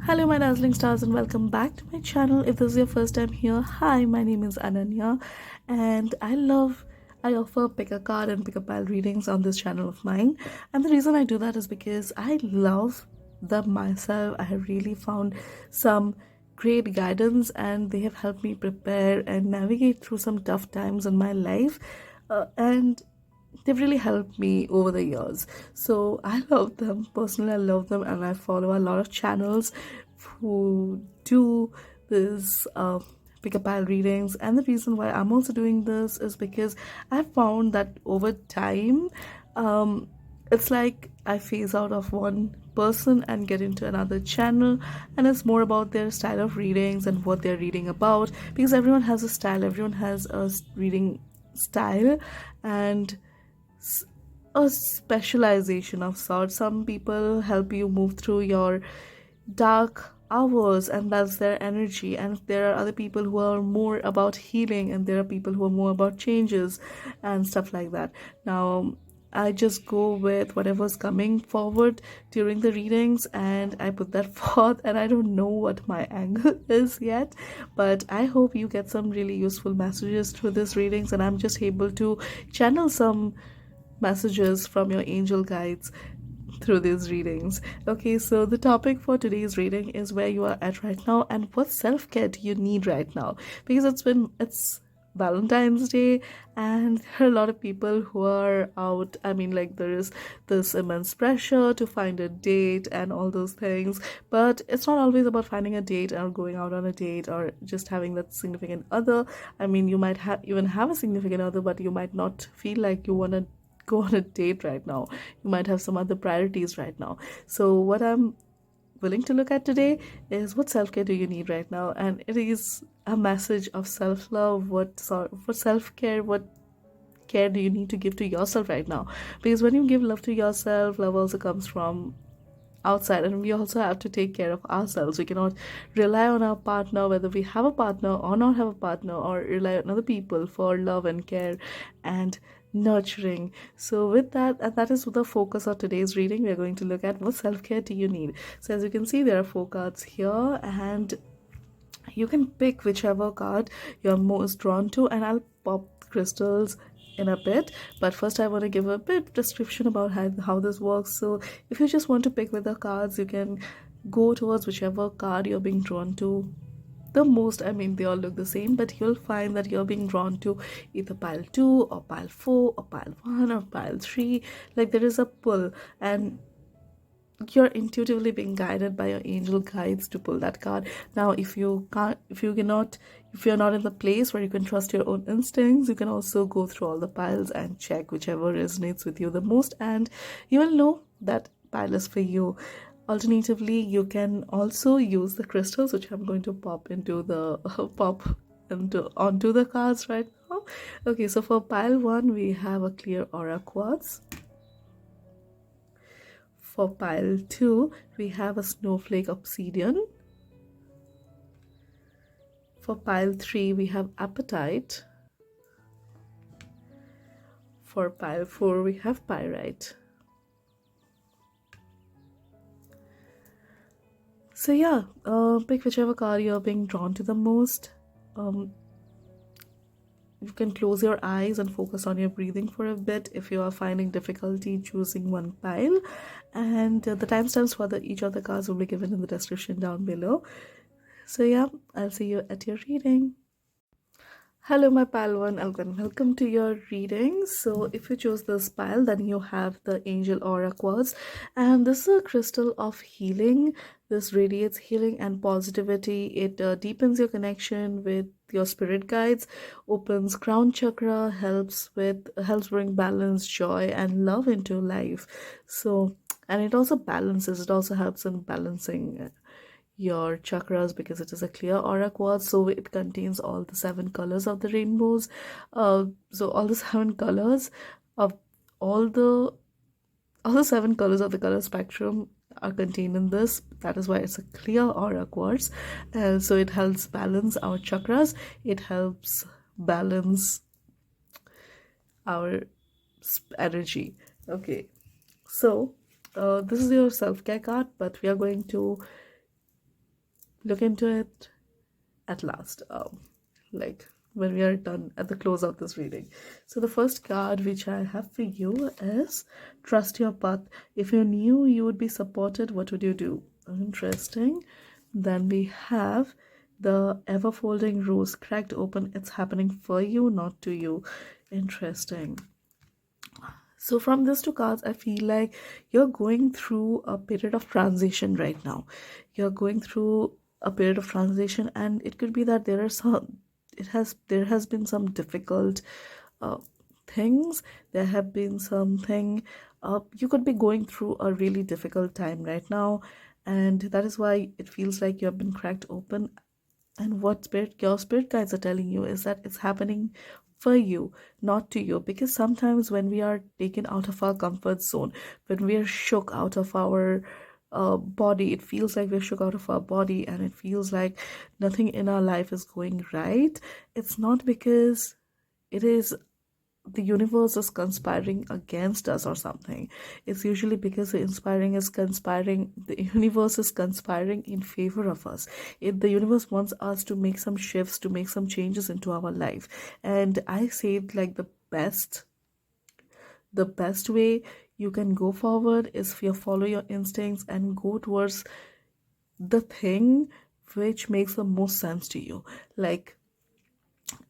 Hello, my dazzling stars, and welcome back to my channel. If this is your first time here, hi, my name is Ananya, and I offer pick a card and pick a pile readings on this channel of mine. And the reason I do that is because I love them myself. I have really found some great guidance, and they have helped me prepare and navigate through some tough times in my life. And they've really helped me over the years, so I love them personally. I love them, and I follow a lot of channels who do this pick a pile readings. And the reason why I'm also doing this is because I've found that over time, um, it's like I phase out of one person and get into another channel, and it's more about their style of readings and what they're reading about, because everyone has a style, everyone has a reading style, and a specialization of sorts. Some people help you move through your dark hours, and that's their energy. And there are other people who are more about healing, and there are people who are more about changes and stuff like that. Now, I just go with whatever's coming forward during the readings, and I put that forth, and I don't know what my angle is yet, but I hope you get some really useful messages through these readings, and I'm just able to channel some messages from your angel guides through these readings. Okay, so the topic for today's reading is where you are at right now and what self-care do you need right now, because it's Valentine's Day, and there are a lot of people who are out. I mean, like, there is this immense pressure to find a date and all those things, but it's not always about finding a date or going out on a date or just having that significant other. I mean, you might even have a significant other, but you might not feel like you want to go on a date right now. You might have some other priorities right now. So what I'm willing to look at today is what self-care do you need right now, and it is a message of self-love. What self-care, what care do you need to give to yourself right now? Because when you give love to yourself, love also comes from outside, and we also have to take care of ourselves. We cannot rely on our partner, whether we have a partner or not have a partner, or rely on other people for love and care and nurturing. So with that, and that is the focus of today's reading, we are going to look at what self-care do you need. So as you can see, there are 4 cards here, and you can pick whichever card you're most drawn to, and I'll pop crystals in a bit. But first, I want to give a bit description about how this works. So if you just want to pick with the cards, you can go towards whichever card you're being drawn to the most. I mean, they all look the same, but you'll find that you're being drawn to either pile 2 or pile 4 or pile 1 or pile 3. Like, there is a pull, and you're intuitively being guided by your angel guides to pull that card. Now, if you're not in the place where you can trust your own instincts, you can also go through all the piles and check whichever resonates with you the most, and you will know that pile is for you. Alternatively, you can also use the crystals, which I'm going to pop into the onto the cards right now. Okay, so for pile 1, we have a clear aura quartz. For pile 2, we have a snowflake obsidian. For pile 3, we have apatite. For pile 4, we have pyrite. So yeah, pick whichever card you're being drawn to the most. You can close your eyes and focus on your breathing for a bit if you are finding difficulty choosing one pile. And the timestamps for each of the cards will be given in the description down below. So yeah, I'll see you at your reading. Hello, my pile 1, and welcome to your reading. So if you chose this pile, then you have the angel aura quartz, and this is a crystal of healing. This radiates healing and positivity. It deepens your connection with your spirit guides, opens crown chakra, helps bring balance, joy, and love into life. So, and it also balances. It also helps in balancing your chakras, because it is a clear aura quartz, so it contains all the 7 colors of the rainbows. So all the 7 colors of all the 7 colors of the color spectrum are contained in this. That is why it's a clear aura quartz. So it helps balance our chakras. It helps balance our energy. Okay, so this is your self-care card, but we are going to look into it at last, like when we are done at the close of this reading. So the first card which I have for you is trust your path. If you knew you would be supported, what would you do? Interesting. Then we have the ever folding rose cracked open. It's happening for you, not to you. Interesting. So from these two cards, I feel like you're going through a period of transition right now. You're going through a period of transition, and it could be that there has been some difficult uh, things. There have been something. You could be going through a really difficult time right now, and that is why it feels like you have been cracked open. And what your spirit guides are telling you is that it's happening for you, not to you. Because sometimes when we are taken out of our comfort zone, when we are shook out of our body, it feels like we're shook out of our body, and it feels like nothing in our life is going right. It's not because it is the universe is conspiring against us or something. It's usually because the universe is conspiring in favor of us. The universe wants us to make some shifts, to make some changes into our life. And I say like the best way you can go forward is if you follow your instincts and go towards the thing which makes the most sense to you. Like,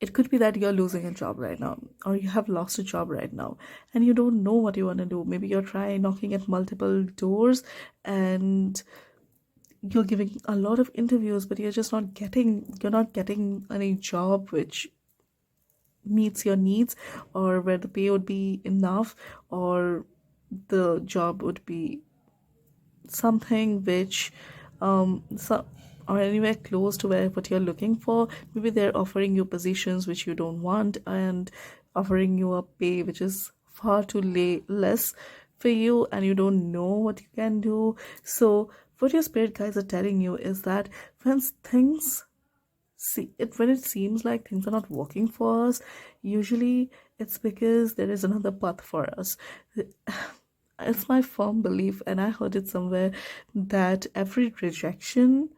it could be that you're losing a job right now, or you have lost a job right now, and you don't know what you want to do. Maybe you're trying knocking at multiple doors, and you're giving a lot of interviews, but you're not getting any job which meets your needs, or where the pay would be enough, or the job would be something which so, or anywhere close to where what you're looking for. Maybe they're offering you positions which you don't want, and offering you a pay which is far too less for you, and you don't know what you can do. So what your spirit guides are telling you is that when it seems like things are not working for us, usually it's because there is another path for us. It's my firm belief, and I heard it somewhere, that every rejection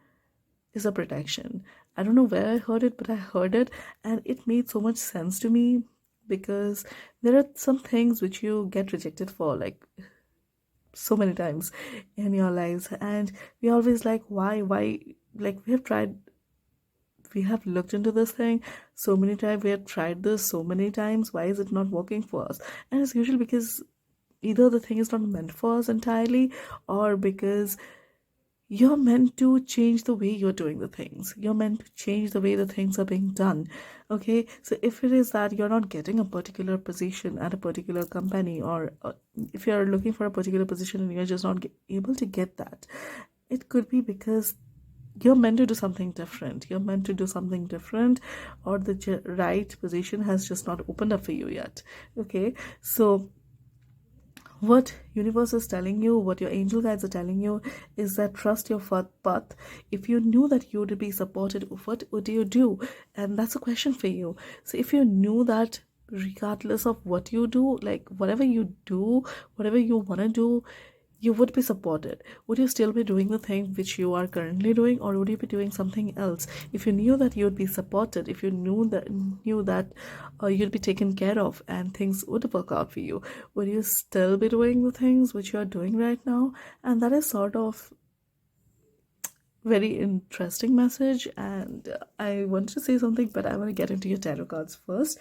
is a protection. I don't know where I heard it, but I heard it, and it made so much sense to me, because there are some things which you get rejected for, like so many times in your lives, and we always like, why, like we have looked into this thing so many times, we have tried this so many times, why is it not working for us? And it's usually because either the thing is not meant for us entirely, or because you're meant to change the way you're doing the things. You're meant to change the way the things are being done. Okay, so if it is that you're not getting a particular position at a particular company, or if you're looking for a particular position and you're just not able to get that, it could be because you're meant to do something different. You're meant to do something different, or the right position has just not opened up for you yet. Okay, so what universe is telling you, what your angel guides are telling you, is that trust your path. If you knew that you would be supported, what would you do? And that's a question for you. So if you knew that regardless of what you do, like whatever you do, whatever you want to do, you would be supported, would you still be doing the thing which you are currently doing, or would you be doing something else? If you knew that you would be supported, if you knew that you'd be taken care of and things would work out for you, would you still be doing the things which you are doing right now? And that is sort of very interesting message, and I wanted to say something, but I want to get into your tarot cards first.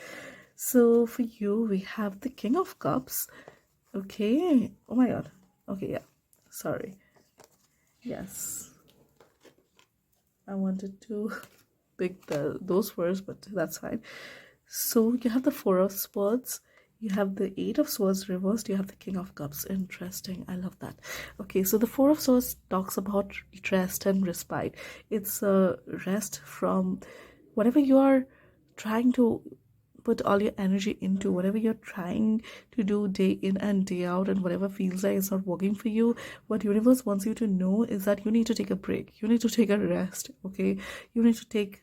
So for you, we have the King of Cups. Okay, oh my god. Okay, yeah, sorry. Yes, I wanted to pick those first, but that's fine. So you have the Four of Swords, you have the Eight of Swords reversed, you have the King of Cups. Interesting, I love that. Okay, so the Four of Swords talks about rest and respite. It's a rest from whatever you are trying to put all your energy into, whatever you're trying to do day in and day out, and whatever feels like it's not working for you. What universe wants you to know is that you need to take a break, you need to take a rest. Okay, you need to take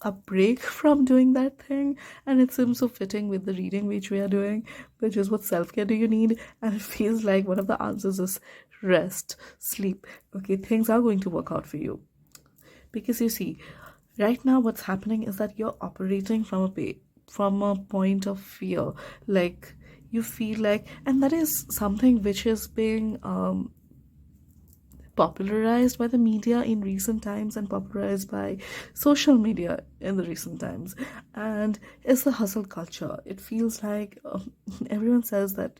a break from doing that thing. And it seems so fitting with the reading which we are doing, which is what self-care do you need, and it feels like one of the answers is rest, sleep. Okay, things are going to work out for you. Because you see, right now what's happening is that you're operating from from a point of fear. Like, you feel like, and that is something which is being popularized by the media in recent times and popularized by social media in the recent times, and it's the hustle culture. It feels like everyone says that,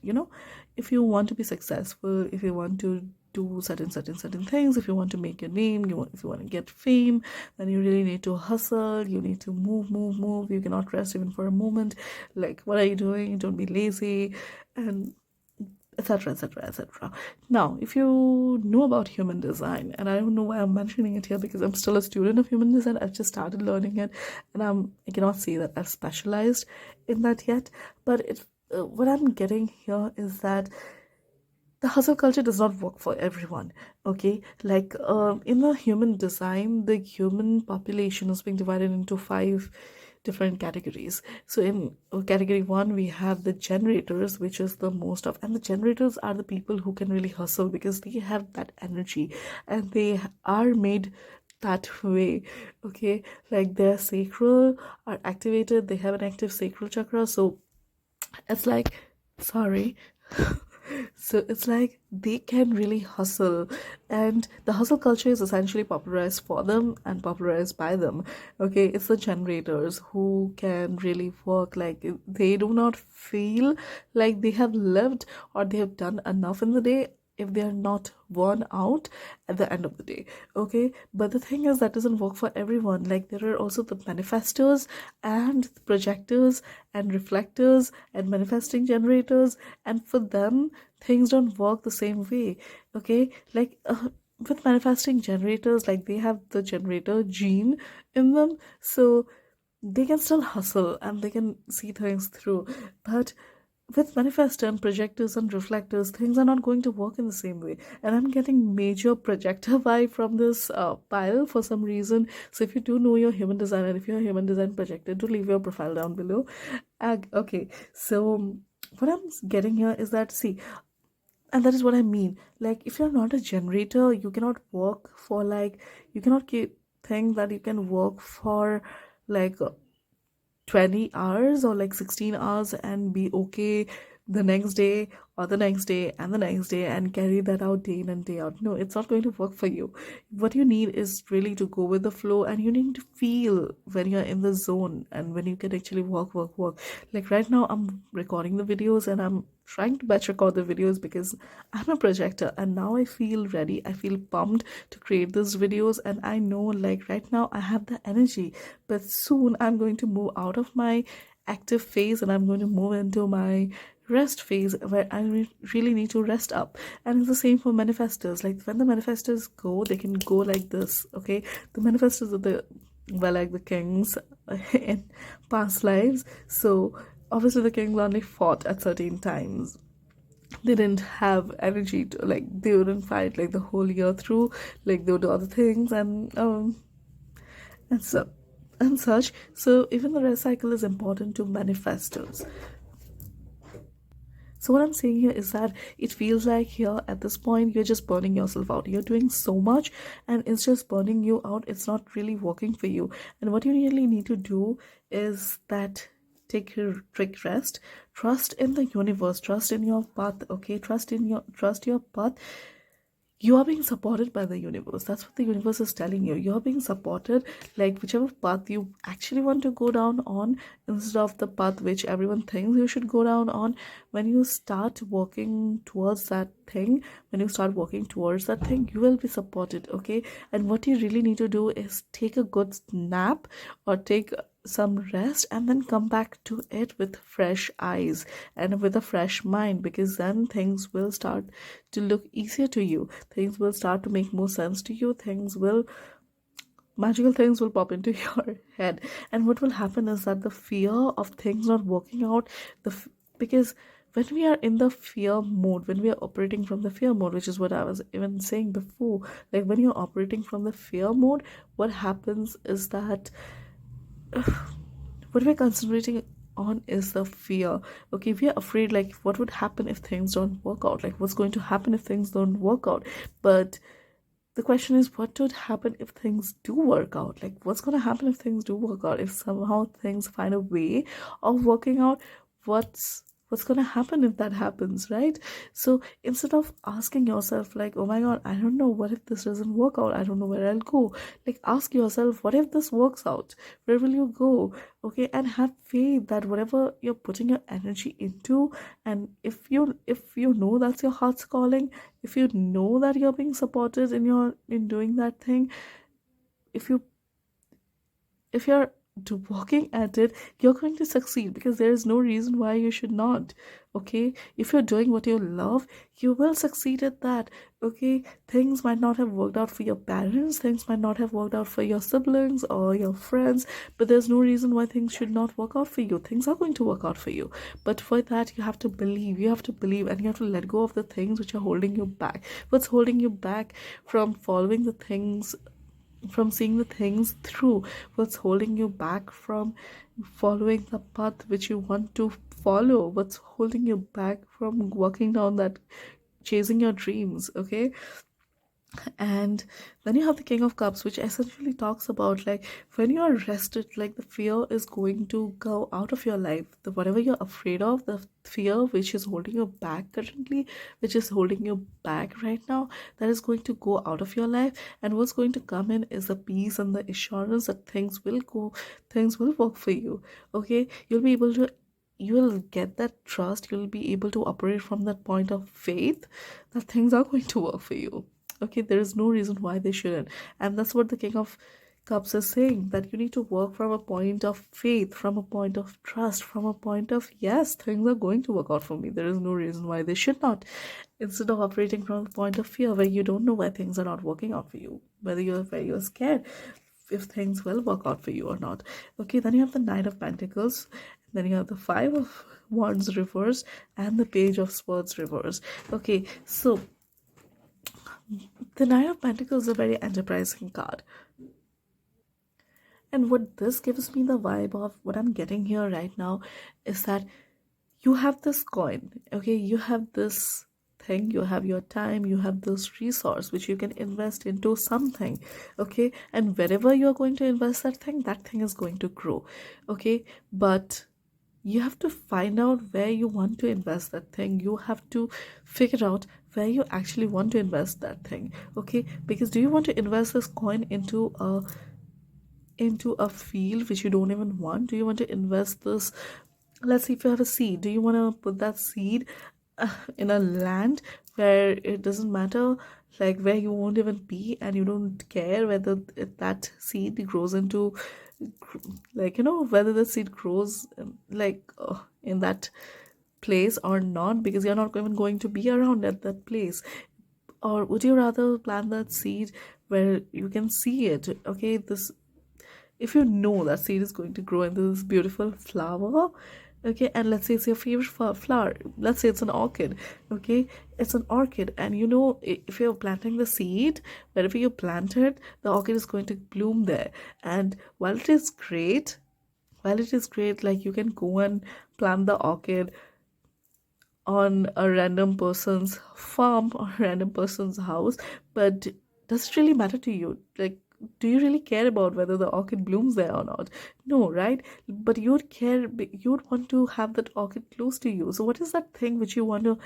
if you want to be successful, if you want to do certain things, if you want to make your name, if you want to get fame, then you really need to hustle. You need to move. You cannot rest even for a moment. Like, what are you doing? Don't be lazy, and etc, etc, etc. Now, if you know about human design, and I don't know why I'm mentioning it here, because I'm still a student of human design. I've just started learning it, and I cannot say that I've specialized in that yet. But what I'm getting here is that the hustle culture does not work for everyone. Okay, like, in the human design, the human population is being divided into five different categories. So in category one, we have the generators, which is the most of, and the generators are the people who can really hustle because they have that energy, and they are made that way. Okay, like their sacral are activated, they have an active sacral chakra. So it's like, sorry, so it's like they can really hustle, and the hustle culture is essentially popularized for them and popularized by them. Okay, it's the generators who can really work. Like, they do not feel like they have lived or they have done enough in the day if they are not worn out at the end of the day. Okay, but the thing is, that doesn't work for everyone. Like, there are also the manifestors and projectors and reflectors and manifesting generators, and for them things don't work the same way. Okay, like, with manifesting generators, like, they have the generator gene in them, so they can still hustle and they can see things through. But with manifestor and projectors and reflectors, things are not going to work in the same way. And I'm getting major projector vibe from this pile for some reason. So if you do know your human design, and if you're a human design projector, do leave your profile down below. Okay, so what I'm getting here is that, see, and that is what I mean. Like, if you're not a generator, you cannot work for, like, you cannot think that you can work for like 20 hours or like 16 hours and be okay the next day or the next day and the next day and carry that out day in and day out. No, it's not going to work for you. What you need is really to go with the flow, and you need to feel when you're in the zone and when you can actually work. Like, right now I'm recording the videos and I'm trying to batch record the videos because I'm a projector, and now I feel ready. I feel pumped to create these videos, and I know, like, right now I have the energy, but soon I'm going to move out of my active phase and I'm going to move into my rest phase where I really need to rest up. And it's the same for manifestors. Like, when the manifestors go, they can go like this. Okay, the manifestors are the, well, like the kings in past lives. So obviously the kings only fought at certain times. They didn't have energy to, like, they wouldn't fight like the whole year through. Like, they would do other things, and so and such. So even the rest cycle is important to manifestors. So what I'm saying here is that it feels like here at this point you're just burning yourself out. You're doing so much and it's just burning you out. It's not really working for you. And what you really need to do is that take your trick rest, trust in the universe, trust in your path. Okay, trust your path. You are being supported by the universe. That's what the universe is telling you. You're being supported, like, whichever path you actually want to go down on, instead of the path which everyone thinks you should go down on. When you start working towards that thing, you will be supported. Okay, and what you really need to do is take a good nap or take some rest and then come back to it with fresh eyes and with a fresh mind, because then things will start to look easier to you. Things will start to make more sense to you. Magical things will pop into your head. And what will happen is that the fear of things not working out, because when we are in the fear mode, when we are operating from the fear mode, which is what I was even saying before, like, when you're operating from the fear mode, what happens is that what we're concentrating on is the fear. Okay, we are afraid, like, what would happen if things don't work out, like, what's going to happen if things don't work out. But the question is, what would happen if things do work out? Like, what's going to happen if things do work out? If somehow things find a way of working out, what's going to happen if that happens, right? So instead of asking yourself like, oh my god, I don't know, what if this doesn't work out, I don't know where I'll go, like ask yourself, what if this works out, where will you go? Okay, and have faith that whatever you're putting your energy into, and if you know that's your heart's calling, if you know that you're being supported in doing that thing, if you if you're working at it, you're going to succeed, because there is no reason why you should not. Okay, if you're doing what you love, you will succeed at that. Okay, things might not have worked out for your parents, things might not have worked out for your siblings or your friends, but there's no reason why things should not work out for you. Things are going to work out for you, but for that you have to believe, and you have to let go of the things which are holding you back. What's holding you back from following the things, from seeing the things through? What's holding you back from following the path which you want to follow? What's holding you back from working down that, chasing your dreams? Okay, and then you have the King of Cups, which essentially talks about like when you are rested, like the fear is going to go out of your life. The whatever you're afraid of, the fear which is holding you back currently, which is holding you back right now, that is going to go out of your life. And what's going to come in is the peace and the assurance that things will go, things will work for you. Okay, you will get that trust, you'll be able to operate from that point of faith that things are going to work for you. Okay, there is no reason why they shouldn't. And that's what the King of Cups is saying, that you need to work from a point of faith, from a point of trust, from a point of, yes, things are going to work out for me, there is no reason why they should not, instead of operating from a point of fear where you don't know why things are not working out for you, where you're scared if things will work out for you or not. Okay, then you have the Knight of Pentacles, then you have the Five of Wands reverse, and the Page of Swords reverse. Okay, so the Knight of Pentacles is a very enterprising card. And what this gives me the vibe of, what I'm getting here right now, is that you have this coin, okay? You have this thing, you have your time, you have this resource which you can invest into something, okay? And wherever you're going to invest that thing is going to grow, okay? But you have to find out where you want to invest that thing. You have to figure out where you actually want to invest that thing, okay? Because do you want to invest this coin into a field which you don't even want? Do you want to invest this, let's say if you have a seed, do you want to put that seed in a land where it doesn't matter, like where you won't even be, and you don't care whether that seed grows into, like, you know, whether the seed grows in that place or not, because you're not even going to be around at that place? Or would you rather plant that seed where you can see it, okay? This, if you know that seed is going to grow into this beautiful flower, okay, and let's say it's your favorite flower, let's say it's an orchid, okay, it's an orchid, and you know, if you're planting the seed, wherever you plant it, the orchid is going to bloom there. And while it is great, like you can go and plant the orchid on a random person's farm or random person's house, but does it really matter to you? Like, do you really care about whether the orchid blooms there or not? No, right? But you'd want to have that orchid close to you. So what is that thing which you want to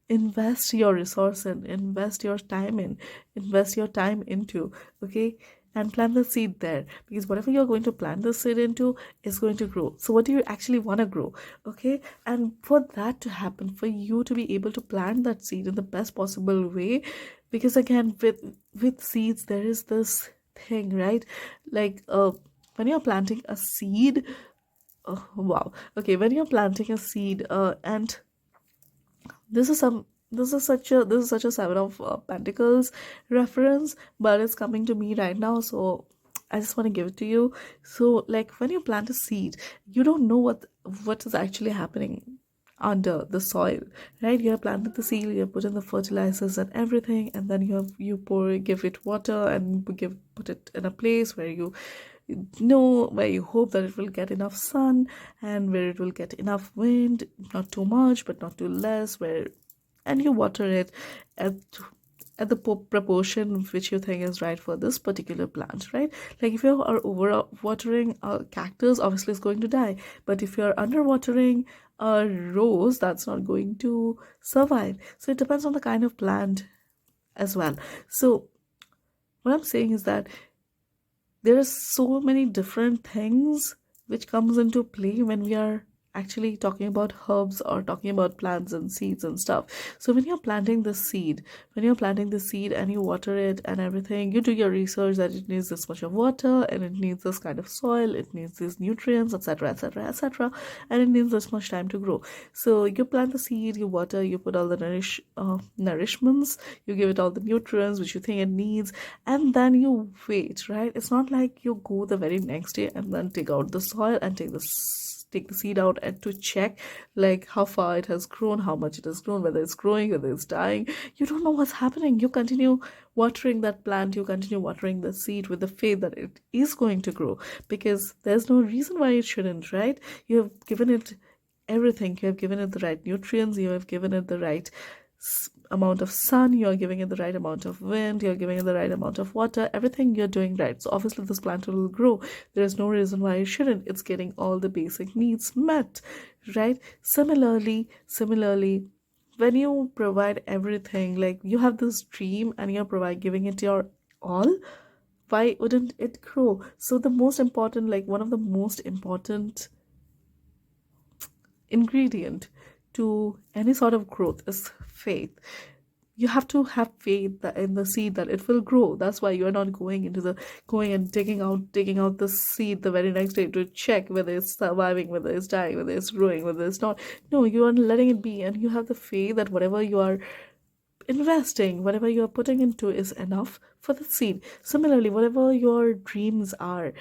invest your resource in, invest your time into, okay? And plant the seed there, because whatever you're going to plant the seed into is going to grow. So what do you actually want to grow? Okay, and for that to happen, for you to be able to plant that seed in the best possible way, because again, with seeds there is this thing, right? Like when you're planting a seed, oh, wow, okay, when you're planting a seed, and this is some this is such a Seven of Pentacles reference, but it's coming to me right now, so I just want to give it to you. So like when you plant a seed, you don't know what is actually happening under the soil, right? You have planted the seed, you have put in the fertilizers and everything, and then give it water, and put it in a place where you know, where you hope that it will get enough sun, and where it will get enough wind, not too much but not too less, where, and you water it at at the proportion which you think is right for this particular plant, right? Like if you are over watering a cactus, obviously it's going to die. But if you're under watering a rose, that's not going to survive. So it depends on the kind of plant as well. So what I'm saying is that there are so many different things which comes into play when we are actually talking about herbs or talking about plants and seeds and stuff. So when you're planting the seed, and you water it and everything, you do your research that it needs this much of water and it needs this kind of soil, it needs these nutrients, etc., etc., etc., and it needs this much time to grow. So you plant the seed, you water, you put all the nourishments, you give it all the nutrients which you think it needs, and then you wait, right? It's not like you go the very next day and then take out the soil and take the seed out and to check like how far it has grown, how much it has grown, whether it's growing, whether it's dying. You don't know what's happening. You continue watering that plant, you continue watering the seed with the faith that it is going to grow, because there's no reason why it shouldn't, right? You have given it everything. You have given it the right nutrients, you have given it the right amount of sun, you're giving it the right amount of wind, you're giving it the right amount of water, everything you're doing right. So obviously this plant will grow. There's no reason why it shouldn't. It's getting all the basic needs met, right? Similarly, when you provide everything, like you have this dream and you're giving it your all, why wouldn't it grow? So the most important, like one of the most important ingredient to any sort of growth is faith. You have to have faith that in the seed that it will grow. That's why you're not going and taking out the seed the very next day to check whether it's surviving, whether it's dying, whether it's growing, whether it's not. No, you are letting it be, and you have the faith that whatever you are investing, whatever you are putting into is enough for the seed. Similarly, whatever your dreams are,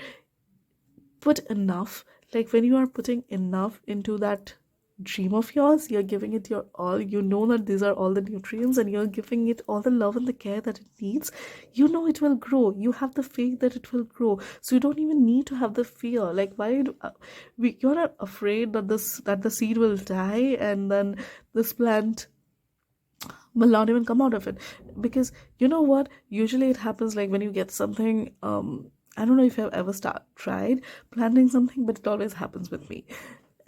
put enough. Like when you are putting enough into that dream of yours, you're giving it your all. You know that these are all the nutrients and you're giving it all the love and the care that it needs. You know it will grow. You have the faith that it will grow. So you don't even need to have the fear. Like why you're not afraid that the seed will die and then this plant will not even come out of it. Because you know what, usually it happens like when you get something, I don't know if you've ever tried planting something, but it always happens with me.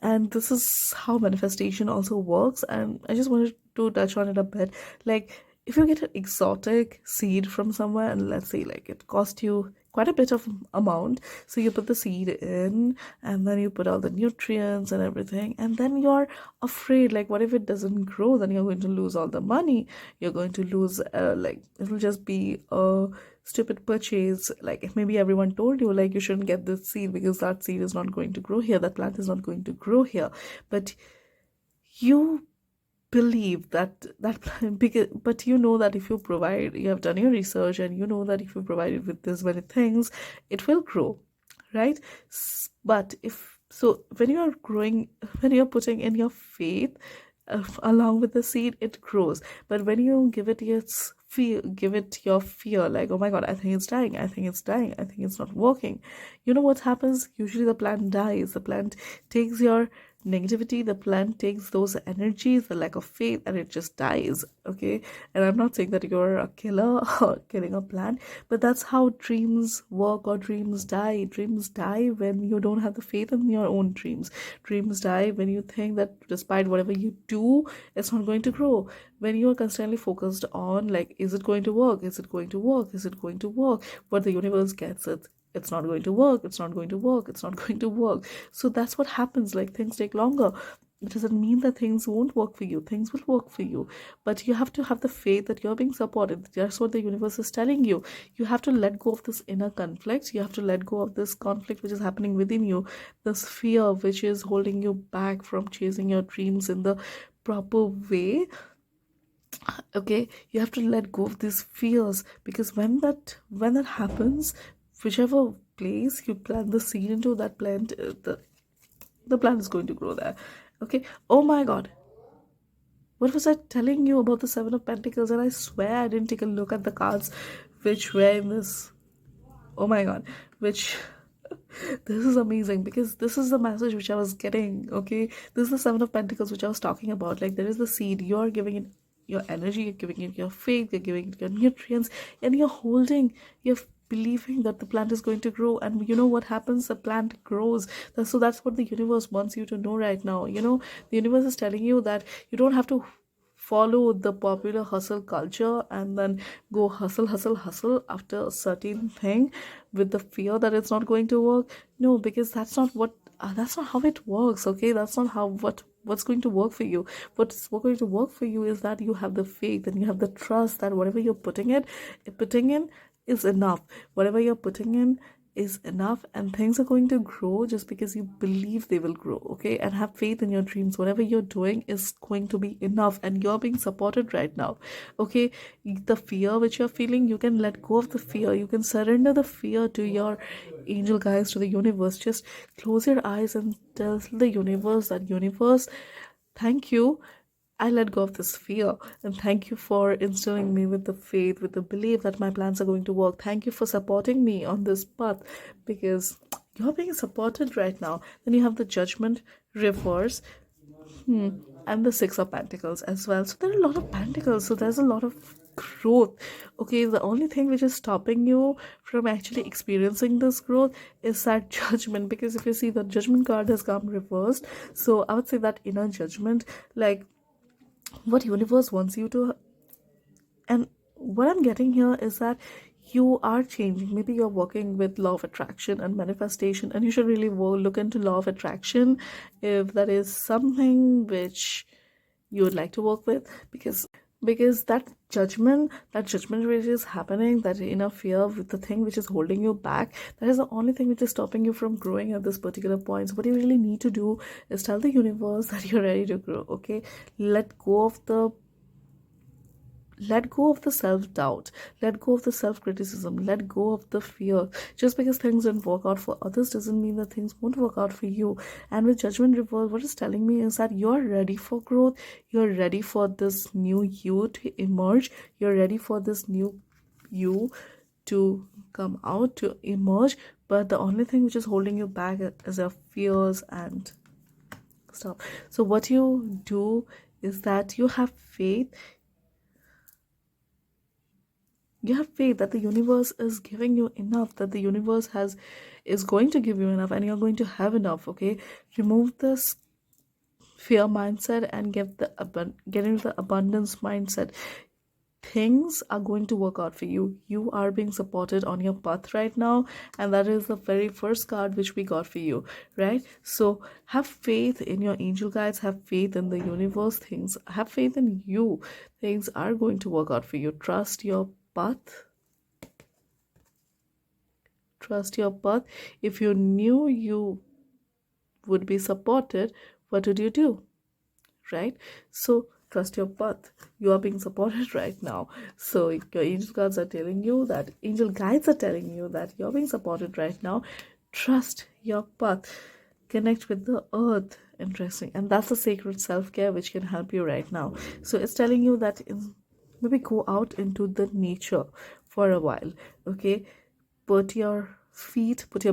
And this is how manifestation also works, and I just wanted to touch on it a bit. Like if you get an exotic seed from somewhere, and let's say like it cost you quite a bit of amount, so you put the seed in and then you put all the nutrients and everything, and then you're afraid like what if it doesn't grow, then you're going to lose all the money, you're going to lose like it will just be a stupid purchase. Like if maybe everyone told you like you shouldn't get this seed because that seed is not going to grow here, that plant is not going to grow here, but you believe that because, but you know that if you provide, you have done your research and you know that if you provide it with this many things, it will grow, right? But if so, when you are growing, when you're putting in your faith along with the seed, it grows. But when you give it its fear, give it your fear, like oh my god, I think it's dying, I think it's dying, I think it's not working, you know what happens? Usually the plant dies. The plant takes your negativity, the plant takes those energies, the lack of faith, and it just dies. Okay, and I'm not saying that you're a killer or killing a plant, but that's how dreams work, or dreams die. Dreams die when you don't have the faith in your own dreams. Dreams die when you think that despite whatever you do, it's not going to grow. When you are constantly focused on like, is it going to work, is it going to work, is it going to work, but the universe gets it, it's not going to work, it's not going to work, it's not going to work. So that's what happens. Like things take longer. It doesn't mean that things won't work for you. Things will work for you, but you have to have the faith that you're being supported. That's what the universe is telling you. You have to let go of this inner conflict. You have to let go of this conflict which is happening within you, this fear which is holding you back from chasing your dreams in the proper way. Okay, you have to let go of these fears, because when that happens, whichever place you plant the seed into, that plant the plant is going to grow there. Okay, oh my god, what was I telling you about the Seven of Pentacles? And I swear I didn't take a look at the cards which were in this. Oh my god, which this is amazing, because this is the message which I was getting. Okay, this is the Seven of Pentacles which I was talking about. Like there is the seed, you're giving it your energy, you're giving it your faith, you're giving it your nutrients, and you're believing that the plant is going to grow. And you know what happens? The plant grows. So that's what the universe wants you to know right now. The universe is telling you that you don't have to follow the popular hustle culture and then go hustle, hustle, hustle after a certain thing with the fear that it's not going to work. No, because that's not how it works. Okay, that's not how what's going to work for you. What's going to work for you is that you have the faith and you have the trust that whatever you're putting in is enough. Whatever you're putting in is enough, and things are going to grow just because you believe they will grow. Okay, and have faith in your dreams. Whatever you're doing is going to be enough, and you're being supported right now. Okay, the fear which you're feeling, you can let go of the fear. You can surrender the fear to your angel guides, to the universe. Just close your eyes and tell the universe that, universe, thank you, I let go of this fear, and thank you for instilling me with the faith, with the belief that my plans are going to work. Thank you for supporting me on this path, because you're being supported right now. Then you have the judgment reverse, and the Six of Pentacles as well. So there are a lot of pentacles, so there's a lot of growth. Okay, the only thing which is stopping you from actually experiencing this growth is that judgment, because if you see, the judgment card has come reversed. So I would say that inner judgment, like what universe wants you to, and what I'm getting here is that you are changing. Maybe you're working with law of attraction and manifestation, and you should really look into law of attraction if that is something which you would like to work with, because that judgment which is happening, that inner fear with the thing which is holding you back, that is the only thing which is stopping you from growing at this particular point. So what you really need to do is tell the universe that you're ready to grow. Okay, let go of the self-doubt, let go of the self-criticism, let go of the fear. Just because things didn't work out for others doesn't mean that things won't work out for you. And with judgment reverse, what it's telling me is that you're ready for growth, you're ready for this new you to emerge, you're ready for this new you to come out, to emerge. But the only thing which is holding you back is your fears and stuff. So what you do is that you have faith that the universe is giving you enough, that the universe is going to give you enough, and you're going to have enough. Okay, remove this fear mindset and get into the abundance mindset. Things are going to work out for you. You are being supported on your path right now, and that is the very first card which we got for you, right? So have faith in your angel guides, have faith in the universe, things, have faith in you. Things are going to work out for you. Trust your path. Trust your path. If you knew you would be supported, what would you do? Right? So trust your path. You are being supported right now. So your angel guides are telling you that, you're being supported right now. Trust your path. Connect with the earth. Interesting. And that's a sacred self-care which can help you right now. So it's telling you that maybe go out into the nature for a while. Okay, put your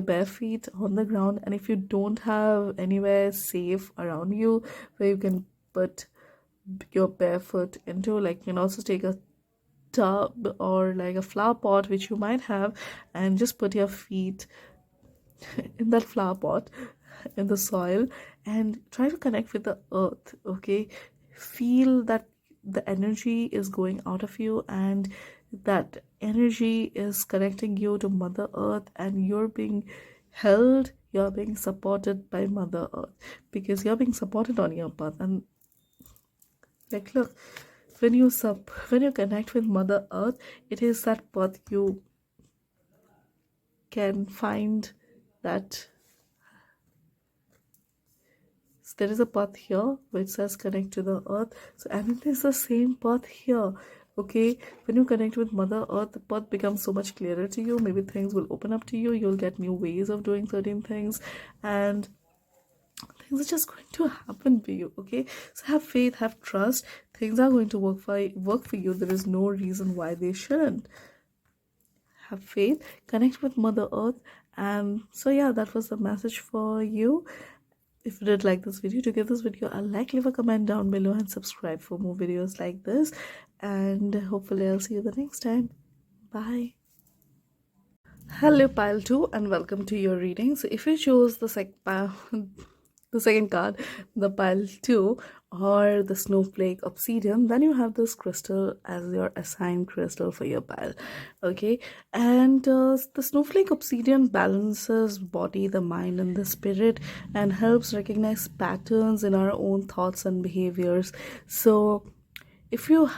bare feet on the ground, and if you don't have anywhere safe around you where you can put your bare foot into, like, you can also take a tub or like a flower pot which you might have, and just put your feet in that flower pot in the soil and try to connect with the earth. Okay, feel that the energy is going out of you, and that energy is connecting you to Mother Earth, and you're being held, you're being supported by Mother Earth, because you're being supported on your path. And like, look, when you connect with Mother Earth, it is that path you can find. That there is a path here which says connect to the earth. So, and it is the same path here. Okay, when you connect with Mother Earth, the path becomes so much clearer to you. Maybe things will open up to you, you'll get new ways of doing certain things, and things are just going to happen for you. Okay, so have faith, have trust. Things are going to work for you. There is no reason why they shouldn't. Have faith, connect with Mother Earth. And so yeah, that was the message for you. if you did like this video, to give this video a like, leave a comment down below and subscribe for more videos like this. And hopefully I'll see you the next time. Bye. Hello pile 2 and welcome to your reading. So if you chose the the second card, the pile 2 or the Snowflake Obsidian, then you have this crystal as your assigned crystal for your pile. Okay, and the Snowflake Obsidian balances body, the mind and the spirit, and helps recognize patterns in our own thoughts and behaviors. So if you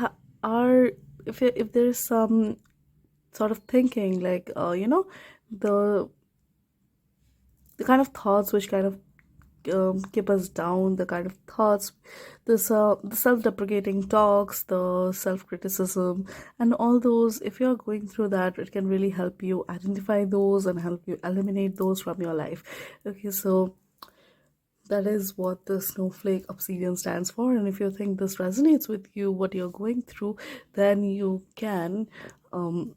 are if there is some sort of thinking like the kind of thoughts which kind of keep us down, the kind of thoughts, the self-deprecating talks, the self-criticism, and all those, if you're going through that, it can really help you identify those and help you eliminate those from your life. Okay, so that is what the Snowflake Obsidian stands for. And if you think this resonates with you, what you're going through, then you can um,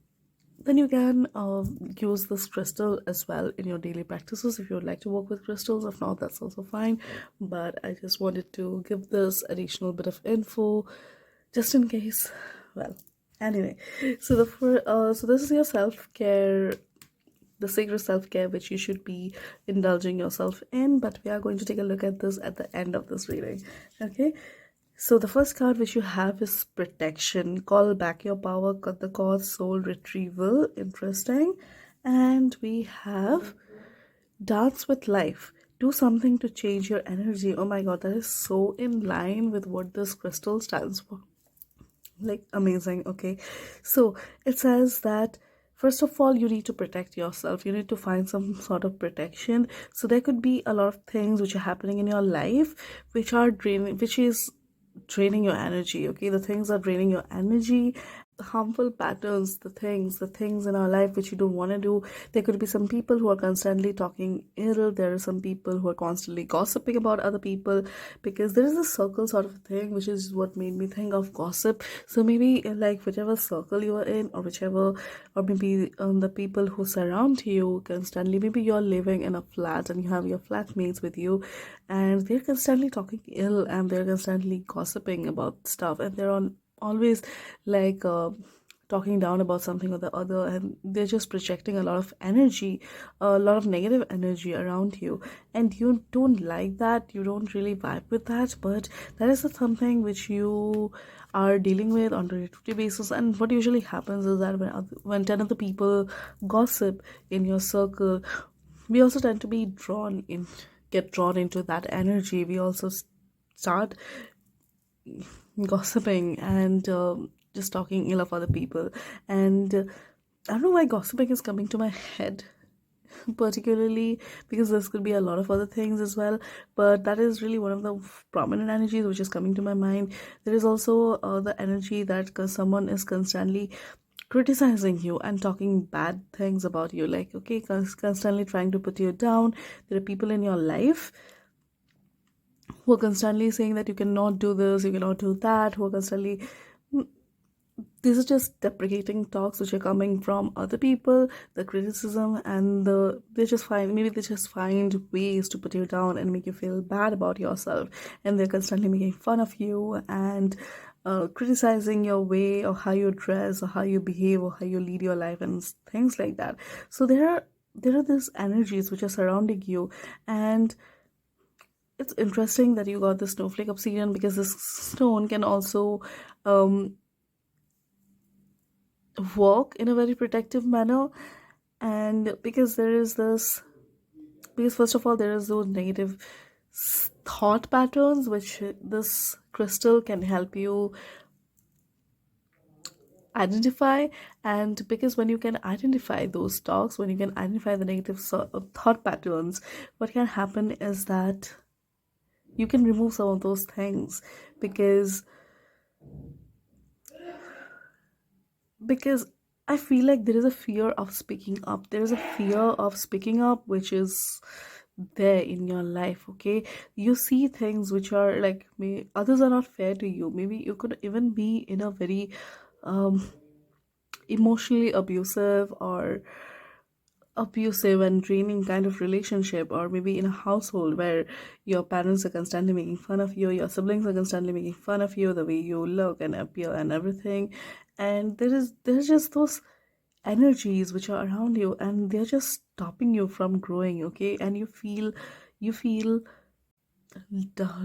use this crystal as well in your daily practices if you would like to work with crystals. If not, that's also fine, but I just wanted to give this additional bit of info just in case. Well, anyway, so so this is your self-care, the sacred self-care which you should be indulging yourself in, but we are going to take a look at this at the end of this reading. Okay, so the first card which you have is protection. Call back your power, cut the cord, soul retrieval. Interesting. And we have dance with life. Do something to change your energy. Oh my god, that is so in line with what this crystal stands for. Like, amazing. Okay, so it says that first of all, you need to protect yourself. You need to find some sort of protection. So there could be a lot of things which are happening in your life which are draining your energy. Okay, the things are draining your energy, harmful patterns, the things in our life which you don't want to do. There could be some people who are constantly talking ill. There are some people who are constantly gossiping about other people, because there is a circle sort of thing, which is what made me think of gossip. So maybe like whichever circle you are in, or whichever, or maybe the people who surround you constantly, maybe you're living in a flat and you have your flatmates with you, and they're constantly talking ill and they're constantly gossiping about stuff, and they're on always like talking down about something or the other, and they're just projecting a lot of energy, a lot of negative energy around you, and you don't like that, you don't really vibe with that, but that is something which you are dealing with on a day-to-day basis. And what usually happens is that when 10 other people gossip in your circle, we also tend to be get drawn into that energy. We also start gossiping and just talking ill of other people. And I don't know why gossiping is coming to my head particularly, because this could be a lot of other things as well, but that is really one of the prominent energies which is coming to my mind. There is also the energy that someone is constantly criticizing you and talking bad things about you, like, okay, constantly trying to put you down. There are people in your life who are constantly saying that you cannot do this, you cannot do that, who are constantly, these are just deprecating talks which are coming from other people, the criticism, and they just find ways to put you down and make you feel bad about yourself, and they're constantly making fun of you and criticizing your way, or how you dress, or how you behave, or how you lead your life, and things like that. So there are these energies which are surrounding you. And it's interesting that you got the Snowflake Obsidian, because this stone can also work in a very protective manner. And because first of all, there is those negative thought patterns which this crystal can help you identify. And because when you can identify those thoughts, when you can identify the negative thought patterns, what can happen is that you can remove some of those things. Because I feel like there is a fear of speaking up. There is a fear of speaking up which is there in your life. Okay, you see things which are like, others are not fair to you. Maybe you could even be in a very emotionally abusive or abusive and draining kind of relationship, or maybe in a household where your parents are constantly making fun of you, your siblings are constantly making fun of you, the way you look and appear and everything. And there's just those energies which are around you, and they're just stopping you from growing, okay? And you feel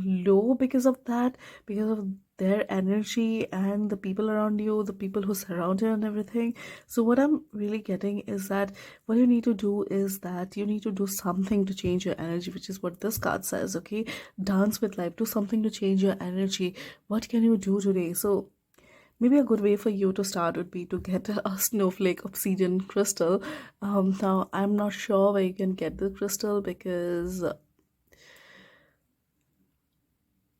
low because of that, because of their energy and the people around you, the people who surround you and everything. So what I'm really getting is that what you need to do is that you need to do something to change your energy, which is what this card says, okay? Dance with life, do something to change your energy. What can you do today? So maybe a good way for you to start would be to get a snowflake obsidian crystal. Now I'm not sure where you can get the crystal, because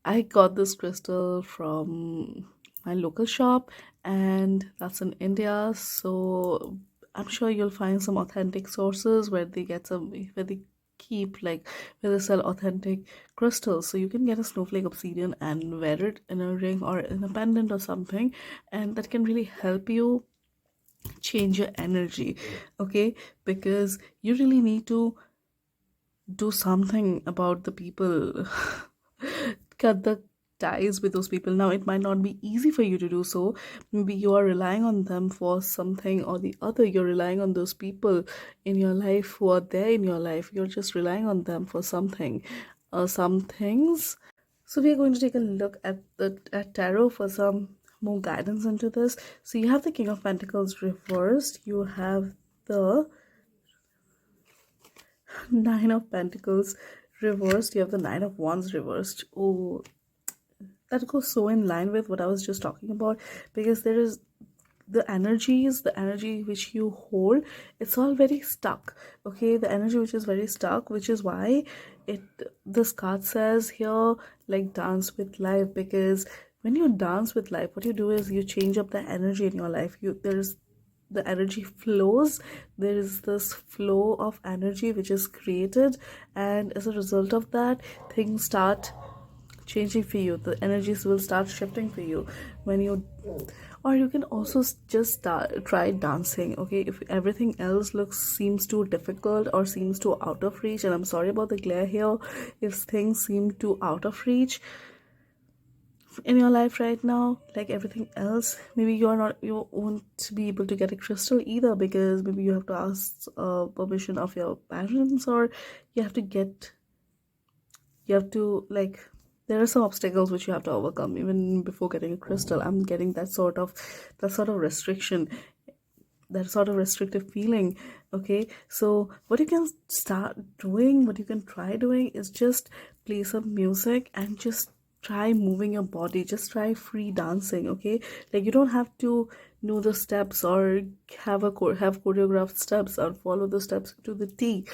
I got this crystal from my local shop, and that's in India. So I'm sure you'll find some authentic sources where they get some, where they keep, like, where they sell authentic crystals. So you can get a snowflake obsidian and wear it in a ring or in a pendant or something, and that can really help you change your energy, okay? Because you really need to do something about the people. Cut the ties with those people. Now it might not be easy for you to do so. Maybe you are relying on them for something or the other. You're relying on those people in your life who are there in your life. You're just relying on them for something, some things. So we are going to take a look at the at tarot for some more guidance into this. So you have the King of Pentacles reversed, you have the Nine of Pentacles reversed, you have the Nine of Wands reversed. Oh, that goes so in line with what I was just talking about, because there is the energy which you hold, it's all very stuck, okay? The energy which is very stuck, which is why it this card says here, like, dance with life. Because when you dance with life, what you do is you change up the energy in your life. There's the energy flows, there is this flow of energy which is created, and as a result of that, things start changing for you. The energies will start shifting for you when you, or you can also just try dancing, okay? If everything else seems too difficult or seems too out of reach, and I'm sorry about the glare here, if things seem too out of reach in your life right now, like everything else, maybe you won't be able to get a crystal either, because maybe you have to ask permission of your parents, or you have to get you have to, like, there are some obstacles which you have to overcome even before getting a crystal. I'm getting that sort of restriction, that sort of restrictive feeling, okay? So what you can start doing, what you can try doing, is just play some music and just try moving your body, just try free dancing, okay? Like, you don't have to know the steps or have choreographed steps or follow the steps to the T.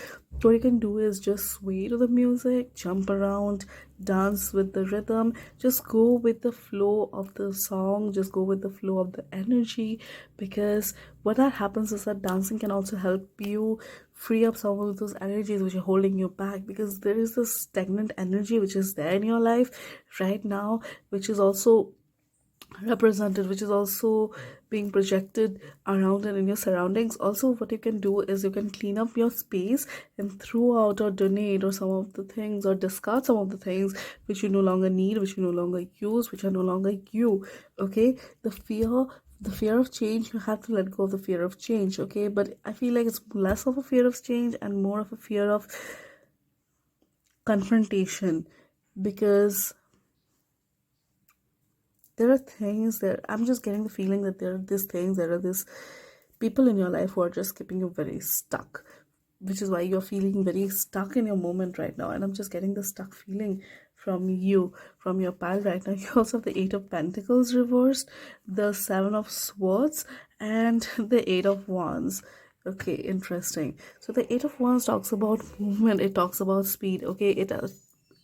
What you can do is just sway to the music, jump around, dance with the rhythm, just go with the flow of the song, just go with the flow of the energy. Because what that happens is that dancing can also help you free up some of those energies which are holding you back, because there is this stagnant energy which is there in your life right now, which is also represented, which is also being projected around and in your surroundings. Also, what you can do is you can clean up your space and throw out or donate or some of the things, or discard some of the things which you no longer need, which you no longer use, which are no longer you, okay? The fear of change, you have to let go of the fear of change, okay? But I feel like it's less of a fear of change and more of a fear of confrontation, because there are things that I'm just getting the feeling that there are these people in your life who are just keeping you very stuck, which is why you're feeling very stuck in your moment right now. And I'm just getting the stuck feeling from you, from your pal right now. You also have the Eight of Pentacles reversed, the Seven of Swords, and the Eight of Wands. Okay, interesting. So the Eight of Wands talks about movement, it talks about speed, okay?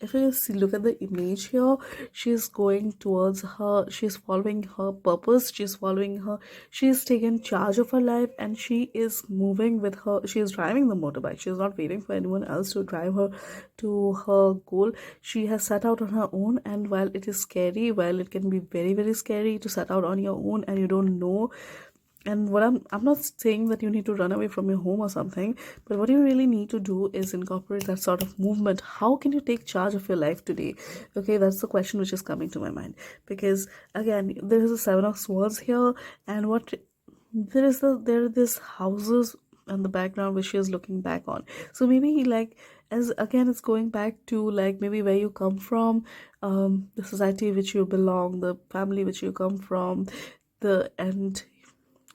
If you look at the image here, she's going towards her, she's following her purpose, she's taken charge of her life, and she is moving with her, she is driving the motorbike. She's not waiting for anyone else to drive her to her goal. She has set out on her own, and while it is scary, while it can be very, very scary to set out on your own, and you don't know And what I'm not saying that you need to run away from your home or something, but what you really need to do is incorporate that sort of movement. How can you take charge of your life today? Okay, that's the question which is coming to my mind. Because again, there is a seven of swords here, and what there are these houses in the background which she is looking back on. So maybe like, as again, it's going back to like maybe where you come from, the society which you belong, the family which you come from, the and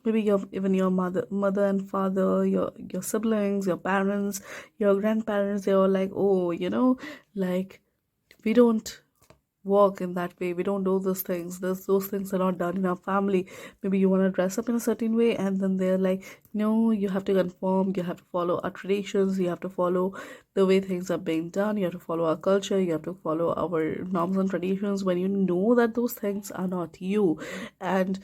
maybe your even your mother and father, your siblings, your parents, your grandparents, they were like, oh, like, we don't work in that way, we don't do those things, those things are not done in our family. Maybe you want to dress up in a certain way, and then they're like, no, you have to conform, you have to follow our traditions, you have to follow the way things are being done, you have to follow our culture, you have to follow our norms and traditions, when you know that those things are not you. And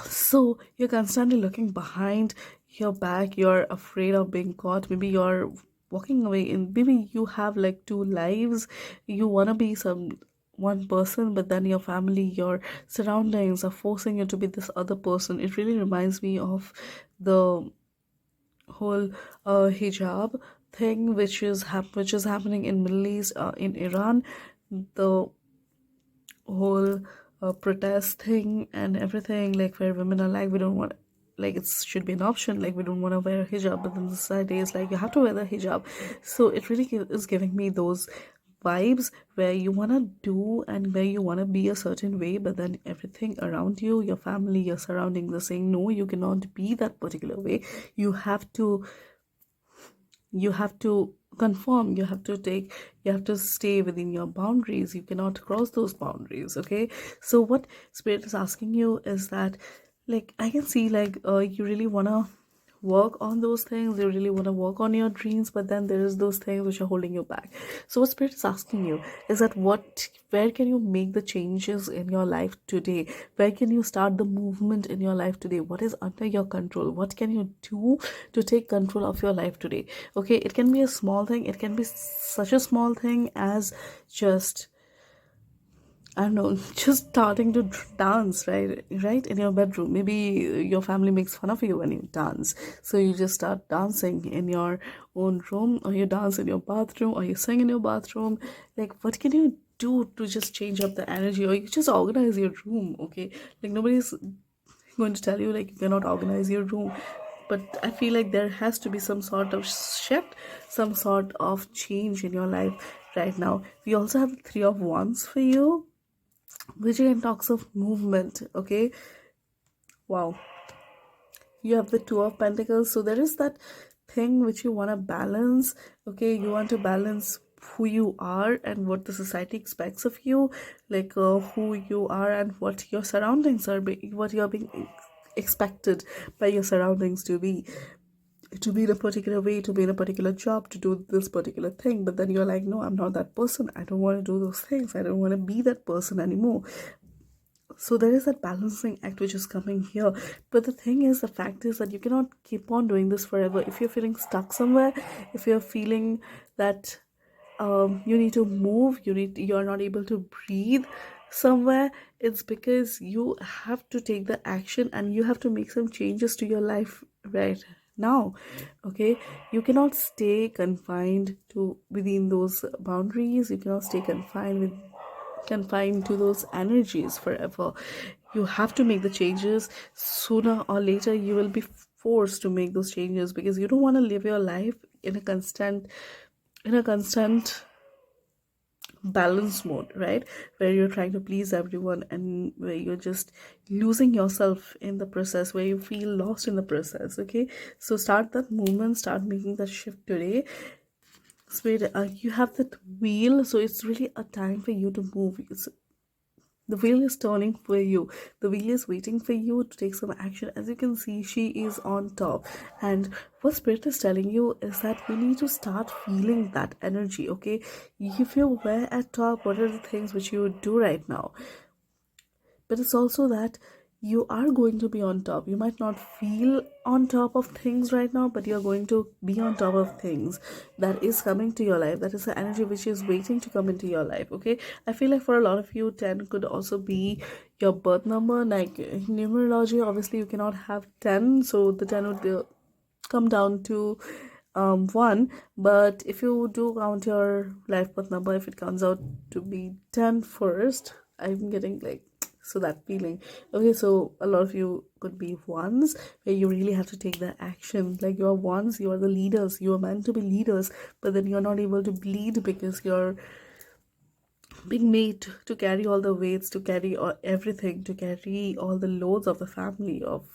so you're constantly looking behind your back, you're afraid of being caught, maybe you're walking away, and maybe you have like two lives. You want to be some one person, but then your family, your surroundings are forcing you to be this other person. It really reminds me of the whole hijab thing, which is happening in Middle East, in Iran, the whole protest thing and everything, like where women are like, we don't want, like, it should be an option, like we don't want to wear a hijab, but then the society is like, you have to wear the hijab. So it really is giving me those vibes where you want to do and where you want to be a certain way, but then everything around you, your family, your surroundings are saying, no, you cannot be that particular way. You have to conform, you have to stay within your boundaries, you cannot cross those boundaries. Okay, so what spirit is asking you is that, like, I can see like, you really want to work on those things, you really want to work on your dreams, but then there is those things which are holding you back. So what spirit is asking you is that, where can you make the changes in your life today? Where can you start the movement in your life today? What is under your control? What can you do to take control of your life today? Okay, it can be a small thing, it can be such a small thing as just, I don't know, just starting to dance, right? Right in your bedroom. Maybe your family makes fun of you when you dance. So you just start dancing in your own room, or you dance in your bathroom, or you sing in your bathroom. Like, what can you do to just change up the energy? Or you just organize your room, okay? Like, nobody's going to tell you, like, you cannot organize your room. But I feel like there has to be some sort of shift, some sort of change in your life right now. We also have the Three of Wands for you, which again talks of movement. Okay, wow. You have the Two of Pentacles, so there is that thing which you want to balance. Okay, you want to balance who you are and what the society expects of you, like, who you are and what your surroundings are, what you're being expected by your surroundings to be in a particular way, to be in a particular job, to do this particular thing. But then you're like, no, I'm not that person, I don't want to do those things, I don't want to be that person anymore. So there is that balancing act which is coming here. But the thing is, the fact is that you cannot keep on doing this forever. If you're feeling stuck somewhere, if you're feeling that, you need to move, you're not able to breathe somewhere, it's because you have to take the action and you have to make some changes to your life right now. Okay, you cannot stay confined to within those boundaries, you cannot stay confined to those energies forever. You have to make the changes. Sooner or later you will be forced to make those changes, because you don't want to live your life in a constant balance mode, right, where you're trying to please everyone and where you're just losing yourself in the process, where you feel lost in the process. Okay, so start that movement, start making that shift today. Spirit, you have that wheel, so it's really a time for you to move. The wheel is turning for you, the wheel is waiting for you to take some action. As you can see, she is on top, and what spirit is telling you is that you need to start feeling that energy. Okay, if you were at top, what are the things which you would do right now? But it's also that you are going to be on top. You might not feel on top of things right now, but you're going to be on top of things that is coming to your life. That is the energy which is waiting to come into your life. Okay, I feel like for a lot of you, 10 could also be your birth number. Like in numerology, obviously you cannot have 10, so the 10 would come down to 1. But if you do count your life path number, if it comes out to be 10 first, I'm getting like, so that feeling. Okay, so a lot of you could be ones, where you really have to take the action. Like you are ones, you are the leaders, you are meant to be leaders, but then you're not able to lead because you're being made to carry all the weights, to carry everything, to carry all the loads of the family, of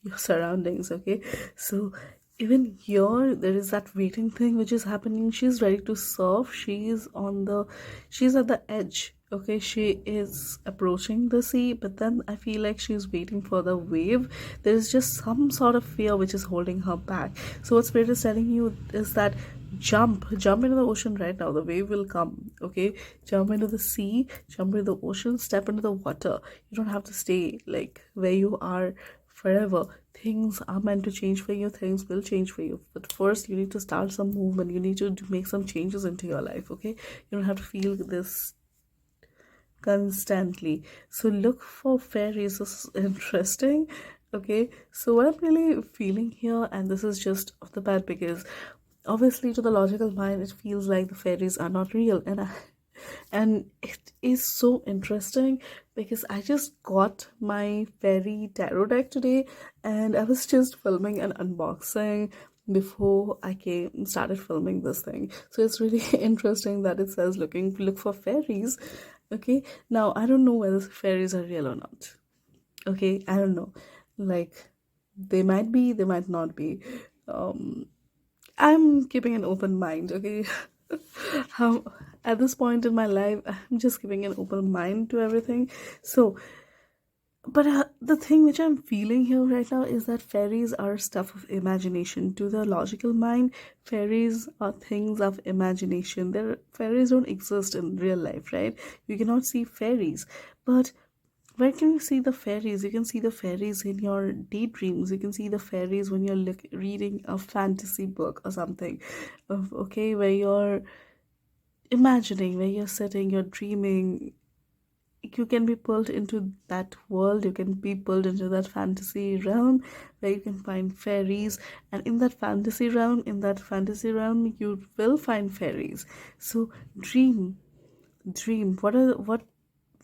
your surroundings. Okay, so even here there is that waiting thing which is happening. She's ready to serve. She's at the edge. Okay, she is approaching the sea, but then I feel like she's waiting for the wave. There's just some sort of fear which is holding her back. So what spirit is telling you is that jump into the ocean right now. The wave will come. Okay, jump into the sea, jump into the ocean, step into the water. You don't have to stay like where you are forever. Things are meant to change for you. Things will change for you, but first you need to start some movement. You need to make some changes into your life. Okay, you don't have to feel this constantly. So look for fairies. This is interesting. Okay, so what I'm really feeling here, and this is just off the bat, because obviously to the logical mind it feels like the fairies are not real, and it is so interesting because I just got my fairy tarot deck today, and I was just filming an unboxing before I came started filming this thing. So it's really interesting that it says look for fairies. Okay, now I don't know whether fairies are real or not. Okay, I don't know. Like, they might be, they might not be. um I'm keeping an open mind. Okay, how at this point in my life I'm just keeping an open mind to everything. So but the thing which I'm feeling here right now is that fairies are stuff of imagination. To the logical mind, fairies are things of imagination. Their fairies don't exist in real life, right? You cannot see fairies. But where can you see the fairies? You can see the fairies in your daydreams. You can see the fairies when you're reading a fantasy book or something. Okay, where you're imagining, where you're sitting, you're dreaming. You can be pulled into that world. You can be pulled into that fantasy realm where you can find fairies, and in that fantasy realm you will find fairies. So dream what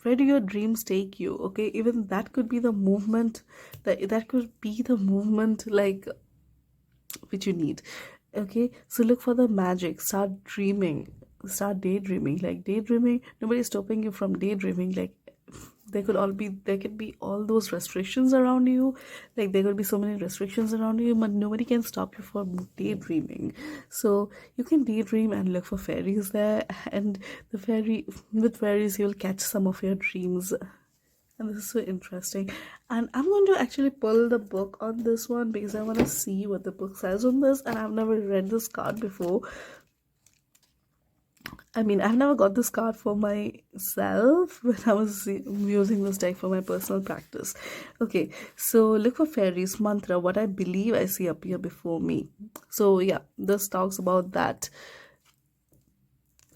where do your dreams take you? Okay, even that could be the movement, that could be the movement, like, which you need. Okay, so look for the magic. Start dreaming, start daydreaming. Like, daydreaming, nobody's stopping you from daydreaming. Like, there could be all those restrictions around you. Like, there could be so many restrictions around you, but nobody can stop you from daydreaming. So you can daydream and look for fairies there, and with fairies you'll catch some of your dreams. And this is so interesting. And I'm going to actually pull the book on this one because I want to see what the book says on this. And I've never read this card before. I mean, I've never got this card for myself, but I was using this deck for my personal practice. Okay, so look for fairies mantra. What I believe I see appear before me. So yeah, this talks about that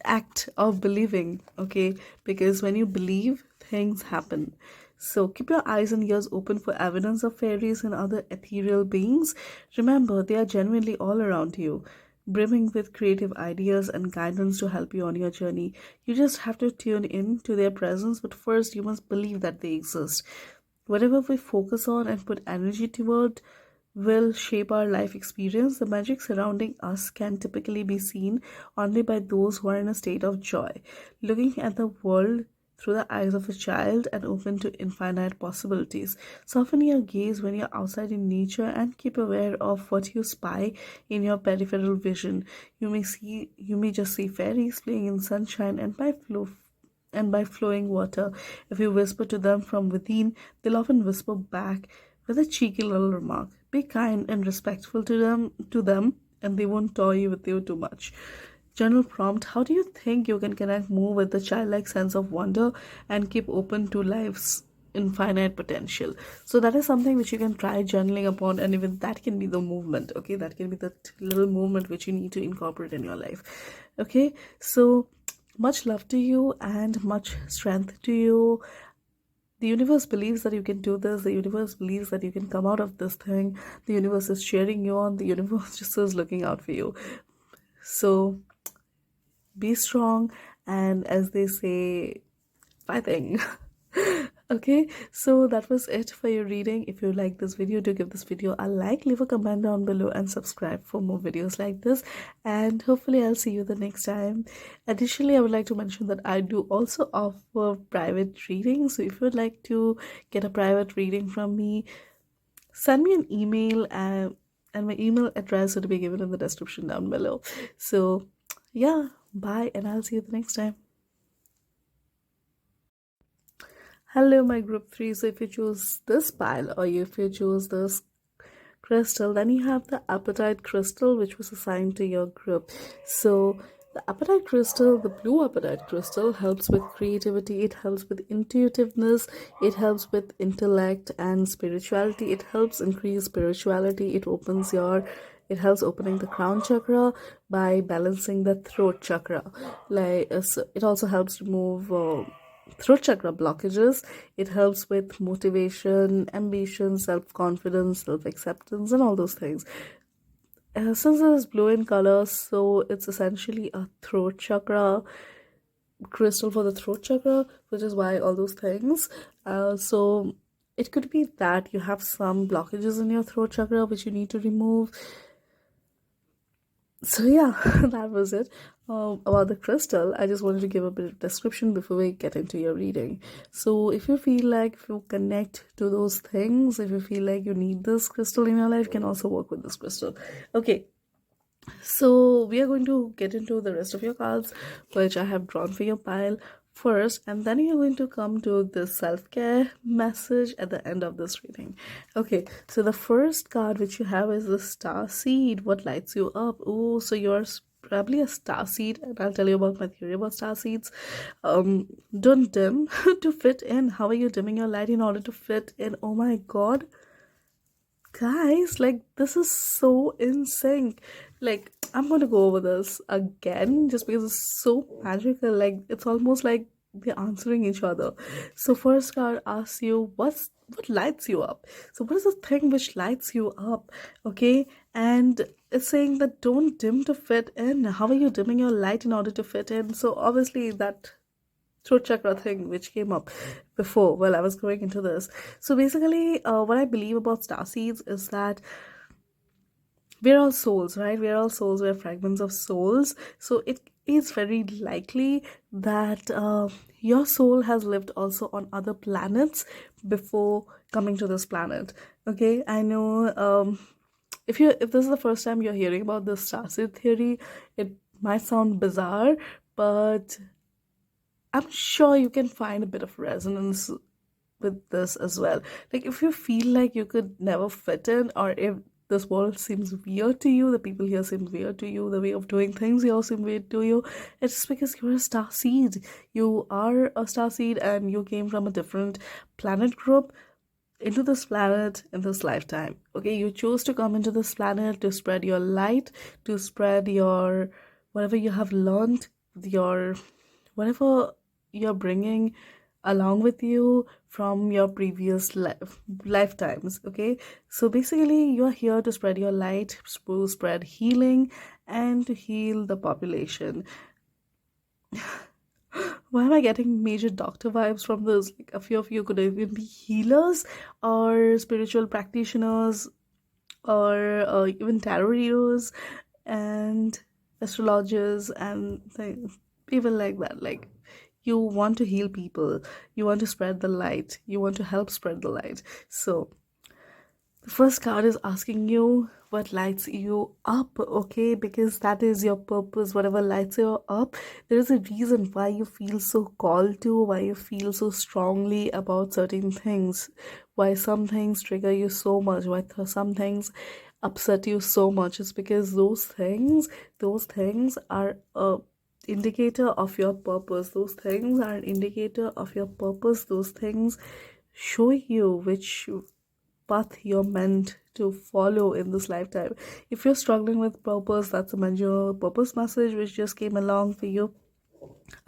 act of believing. Okay, because when you believe, things happen. So keep your eyes and ears open for evidence of fairies and other ethereal beings. Remember, they are genuinely all around you, brimming with creative ideas and guidance to help you on your journey. You just have to tune in to their presence, but first you must believe that they exist. Whatever we focus on and put energy toward will shape our life experience. The magic surrounding us can typically be seen only by those who are in a state of joy, looking at the world through the eyes of a child and open to infinite possibilities. Soften your gaze when you're outside in nature and keep aware of what you spy in your peripheral vision. You may just see fairies playing in sunshine and by flowing water. If you whisper to them from within, they'll often whisper back with a cheeky little remark. Be kind and respectful to them, and they won't toy with you too much. Journal prompt: how do you think you can connect more with the childlike sense of wonder and keep open to life's infinite potential. So that is something which you can try journaling upon, and even that can be the movement. Okay, that can be the little movement which you need to incorporate in your life. Okay, so much love to you and much strength to you. The universe believes that you can do this. The universe believes that you can come out of this thing. The universe is cheering you on. The universe just is looking out for you. So be strong, and as they say, fighting. Okay, so that was it for your reading. If you like this video, do give this video a like, leave a comment down below, and subscribe for more videos like this. And hopefully I'll see you the next time. Additionally, I would like to mention that I do also offer private readings. So if you would like to get a private reading from me, send me an email, and my email address will be given in the description down below. So yeah, bye, and I'll see you the next time. Hello, my group 3. So if you choose this pile, or if you choose this crystal, then you have the Apatite crystal, which was assigned to your group. So the Apatite crystal, the blue Apatite crystal, helps with creativity. It helps with intuitiveness. It helps with intellect and spirituality. It helps increase spirituality. It helps opening the crown chakra by balancing the throat chakra. So it also helps remove throat chakra blockages. It helps with motivation, ambition, self-confidence, self-acceptance, and all those things. Since it is blue in color, so it's essentially a throat chakra crystal for the throat chakra, which is why all those things. So it could be that you have some blockages in your throat chakra which you need to remove. So yeah, that was it about the crystal. I just wanted to give a bit of description before we get into your reading. So if you feel like, if you connect to those things, if you feel like you need this crystal in your life, you can also work with this crystal. Okay, so we are going to get into the rest of your cards, which I have drawn for your pile first, and then you're going to come to the self-care message at the end of this reading. Okay, so the first card which you have is the star seed. What lights you up? Oh, so you're probably a star seed, and I'll tell you about my theory about star seeds. Don't dim to fit in. How are you dimming your light in order to fit in? Oh my god, guys, like, this is so in sync. Like, I'm going to go over this again just because it's so magical. Like, it's almost like they're answering each other. So first card asks you, what lights you up? So what is the thing which lights you up? Okay, and it's saying that don't dim to fit in. How are you dimming your light in order to fit in? So obviously that throat chakra thing which came up before while I was going into this. So basically, what I believe about star seeds is that we're all souls, right? We're all souls. We're fragments of souls. So it is very likely that your soul has lived also on other planets before coming to this planet. Okay, I know. If this is the first time you're hearing about the starseed theory, it might sound bizarre, but I'm sure you can find a bit of resonance with this as well. Like, if you feel like you could never fit in, or if this world seems weird to you, the people here seem weird to you, the way of doing things here seem weird to you, it's because you're a star seed. You are a star seed, and you came from a different planet group into this planet in this lifetime. Okay, you chose to come into this planet to spread your light, to spread your whatever you have learned, your whatever you're bringing along with you from your previous lifetimes. Okay, so basically you're here to spread your light, to spread healing, and to heal the population. Why am I getting major doctor vibes from this? Like, a few of you could even be healers, or spiritual practitioners, or even tarot readers and astrologers and things, people like that. Like, you want to heal people, you want to spread the light, you want to help spread the light. So the first card is asking you what lights you up, okay? Because that is your purpose. Whatever lights you up, there is a reason why you feel so called to, why you feel so strongly about certain things, why some things trigger you so much, why some things upset you so much. It's because those things are a indicator of your purpose. Those things are an indicator of your purpose. Those things showing you which path you're meant to follow in this lifetime. If you're struggling with purpose, that's a major purpose message which just came along for you.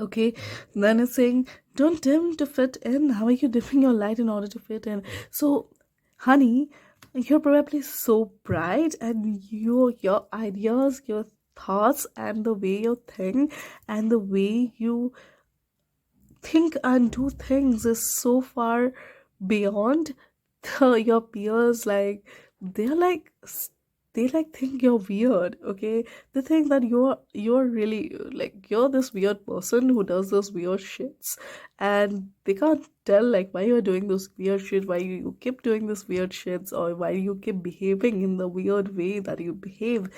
Okay, then it's saying don't dim to fit in. How are you dimming your light in order to fit in? So, honey, you're probably so bright, and your ideas, your thoughts, and the way you think, and the way you think and do things is so far beyond your peers. Like they're like they like think you're weird. Okay, they think that you're really like you're this weird person who does those weird shits, and they can't tell like why you're doing those weird shit, why you keep doing this weird shits, or why you keep behaving in the weird way that you behave.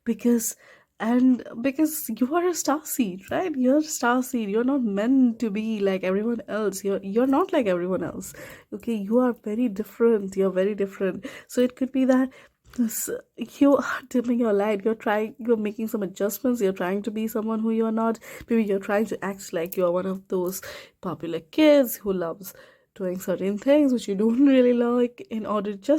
Because you are a star seed, right? You're a star seed. You're not meant to be like everyone else. You're not like everyone else. Okay, you are very different. You're very different. So it could be that this, you are dimming your light. You're making some adjustments. You're trying to be someone who you're not. Maybe you're trying to act like you're one of those popular kids who loves doing certain things which you don't really like in order to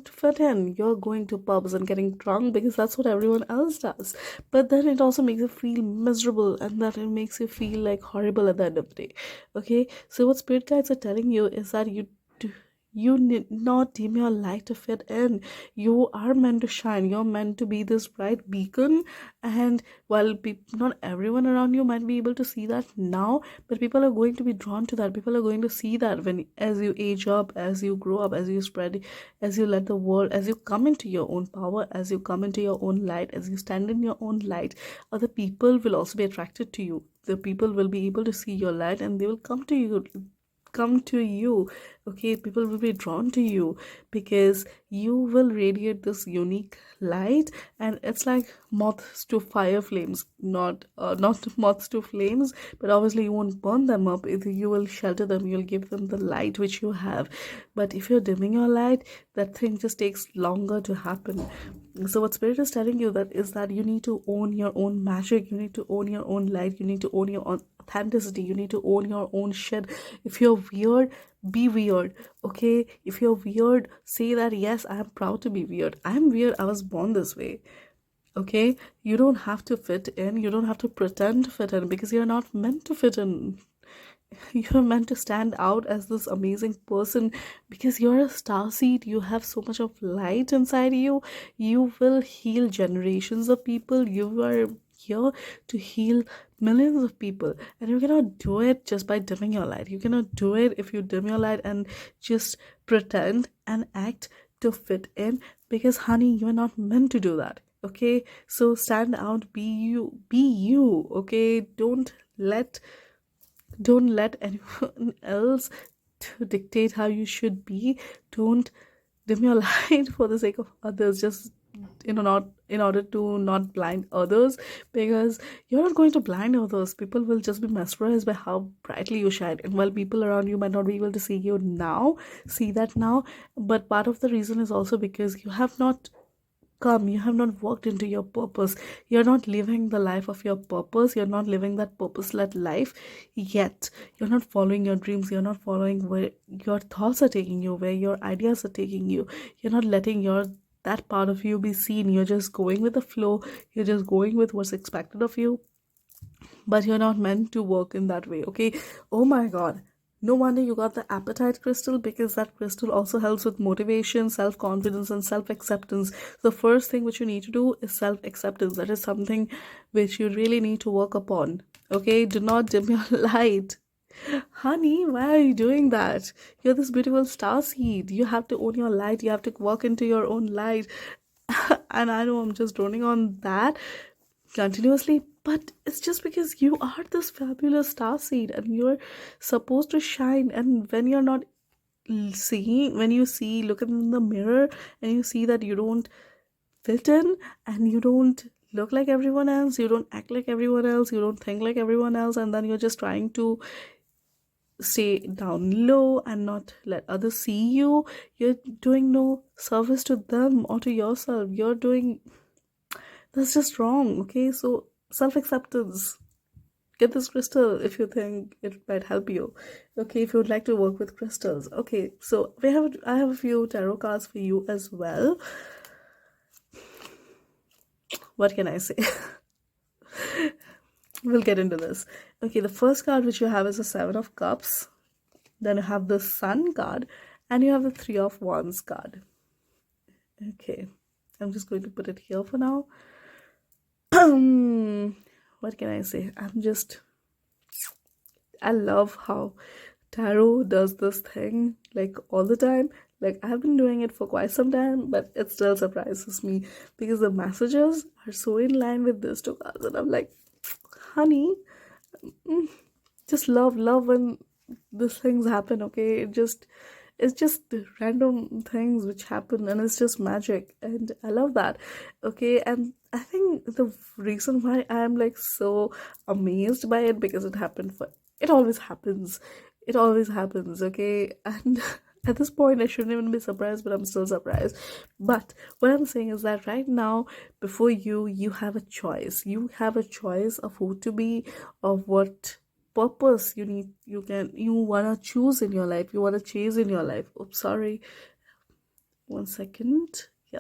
fit in. You're going to pubs and getting drunk because that's what everyone else does. But then it also makes you feel miserable, and that it makes you feel like horrible at the end of the day. Okay, so what spirit guides are telling you is that you need not dim your light to fit in. You are meant to shine. You're meant to be this bright beacon. And while not everyone around you might be able to see that now, but people are going to be drawn to that. People are going to see that when as you age up, as you grow up, as you spread, as you let the world, as you come into your own power, as you come into your own light, as you stand in your own light, other people will also be attracted to you. The people will be able to see your light, and they will come to you. Okay, people will be drawn to you because you will radiate this unique light. And it's like moths to fire flames, not moths to flames, but obviously you won't burn them up. You will shelter them, you'll give them the light which you have. But if you're dimming your light, that thing just takes longer to happen. So what spirit is telling you that is that you need to own your own magic, you need to own your own light, you need to own your own authenticity, you need to own your own shit. If you're weird, be weird. Okay, if you're weird, say that yes, I am proud to be weird. I'm weird, I was born this way. Okay, you don't have to fit in, you don't have to pretend to fit in, because you're not meant to fit in. You're meant to stand out as this amazing person because you're a star seed. You have so much of light inside you. You will heal generations of people. You are here to heal millions of people, and you cannot do it just by dimming your light. You cannot do it if you dim your light and just pretend and act to fit in, because honey, you're not meant to do that. Okay, so stand out, be you. Okay, don't let anyone else to dictate how you should be. Don't dim your light for the sake of others, just not in order to not blind others, because you're not going to blind others. People will just be mesmerized by how brightly you shine, and while people around you might not be able to see that now, but part of the reason is also because you have not walked into your purpose. You're not living the life of your purpose. You're not living that purpose-led life yet. You're not following your dreams. You're not following where your thoughts are taking you, where your ideas are taking you. You're not letting that part of you be seen. You're just going with the flow. You're just going with what's expected of you, but you're not meant to work in that way. Okay, oh my god, no wonder you got the apatite crystal, because that crystal also helps with motivation, self-confidence, and self-acceptance. The first thing which you need to do is self-acceptance. That is something which you really need to work upon. Okay, do not dim your light. Honey, why are you doing that? You're this beautiful star seed. You have to own your light. You have to walk into your own light. And I know I'm just droning on that continuously, but it's just because you are this fabulous star seed and you're supposed to shine. And when you're not when you look in the mirror and you see that you don't fit in, and you don't look like everyone else, you don't act like everyone else, you don't think like everyone else, and then you're just trying to stay down low and not let others see you, you're doing no service to them or to yourself. That's just wrong. Okay, so self-acceptance, get this crystal if you think it might help you. Okay, if you would like to work with crystals. Okay, so I have a few tarot cards for you as well. What can I say? We'll get into this. Okay, the first card which you have is the Seven of Cups. Then you have the Sun card, and you have the Three of Wands card. Okay, I'm just going to put it here for now. What can I say? I love how tarot does this thing like all the time. Like, I've been doing it for quite some time, but it still surprises me because the messages are so in line with these two cards, and I'm like, honey, just love when these things happen. Okay, it's just random things which happen, and it's just magic, and I love that. Okay, and I think the reason why I'm like so amazed by it, because it always happens. It always happens. Okay, and at this point I shouldn't even be surprised, but I'm still surprised. But what I'm saying is that right now, before you have a choice. You have a choice of who to be, of what purpose you want to choose in your life, you want to chase in your life. Oops, sorry, 1 second. Yeah.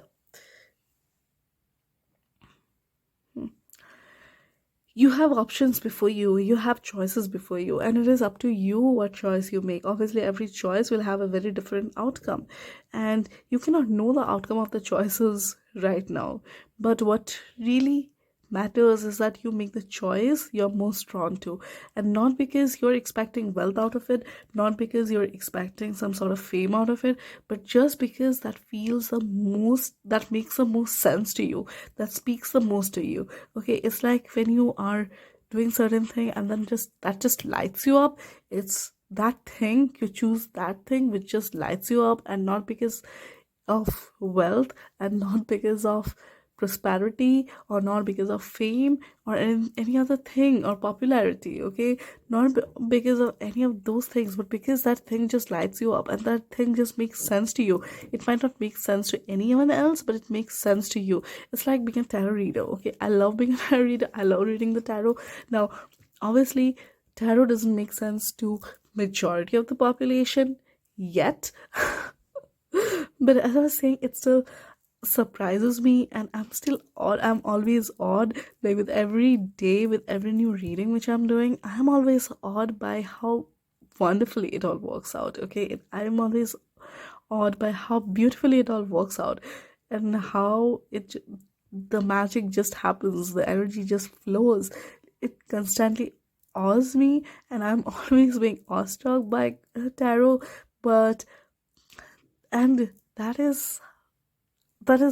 You have options before you have choices before you, and it is up to you what choice you make. Obviously, every choice will have a very different outcome, and you cannot know the outcome of the choices right now. But what really matters is that you make the choice you're most drawn to, and not because you're expecting wealth out of it, not because you're expecting some sort of fame out of it, but just because that makes the most sense to you, that speaks the most to you. Okay, it's like when you are doing certain thing, and then just lights you up. It's that thing, you choose that thing which just lights you up, and not because of wealth, and not because of prosperity, or not because of fame, or any other thing, or popularity. Okay, not because of any of those things, but because that thing just lights you up, and that thing just makes sense to you. It might not make sense to anyone else, but it makes sense to you. It's like being a tarot reader. Okay, I love being a tarot reader. I love reading the tarot. Now, obviously, tarot doesn't make sense to majority of the population yet. But as I was saying, it still surprises me, and I'm always awed. Like, with every day, with every new reading which I'm doing, I'm always awed by how wonderfully it all works out. Okay, I'm always awed by how beautifully it all works out, and how the magic just happens, the energy just flows. It constantly awes me, and I'm always being awestruck by tarot. But and that is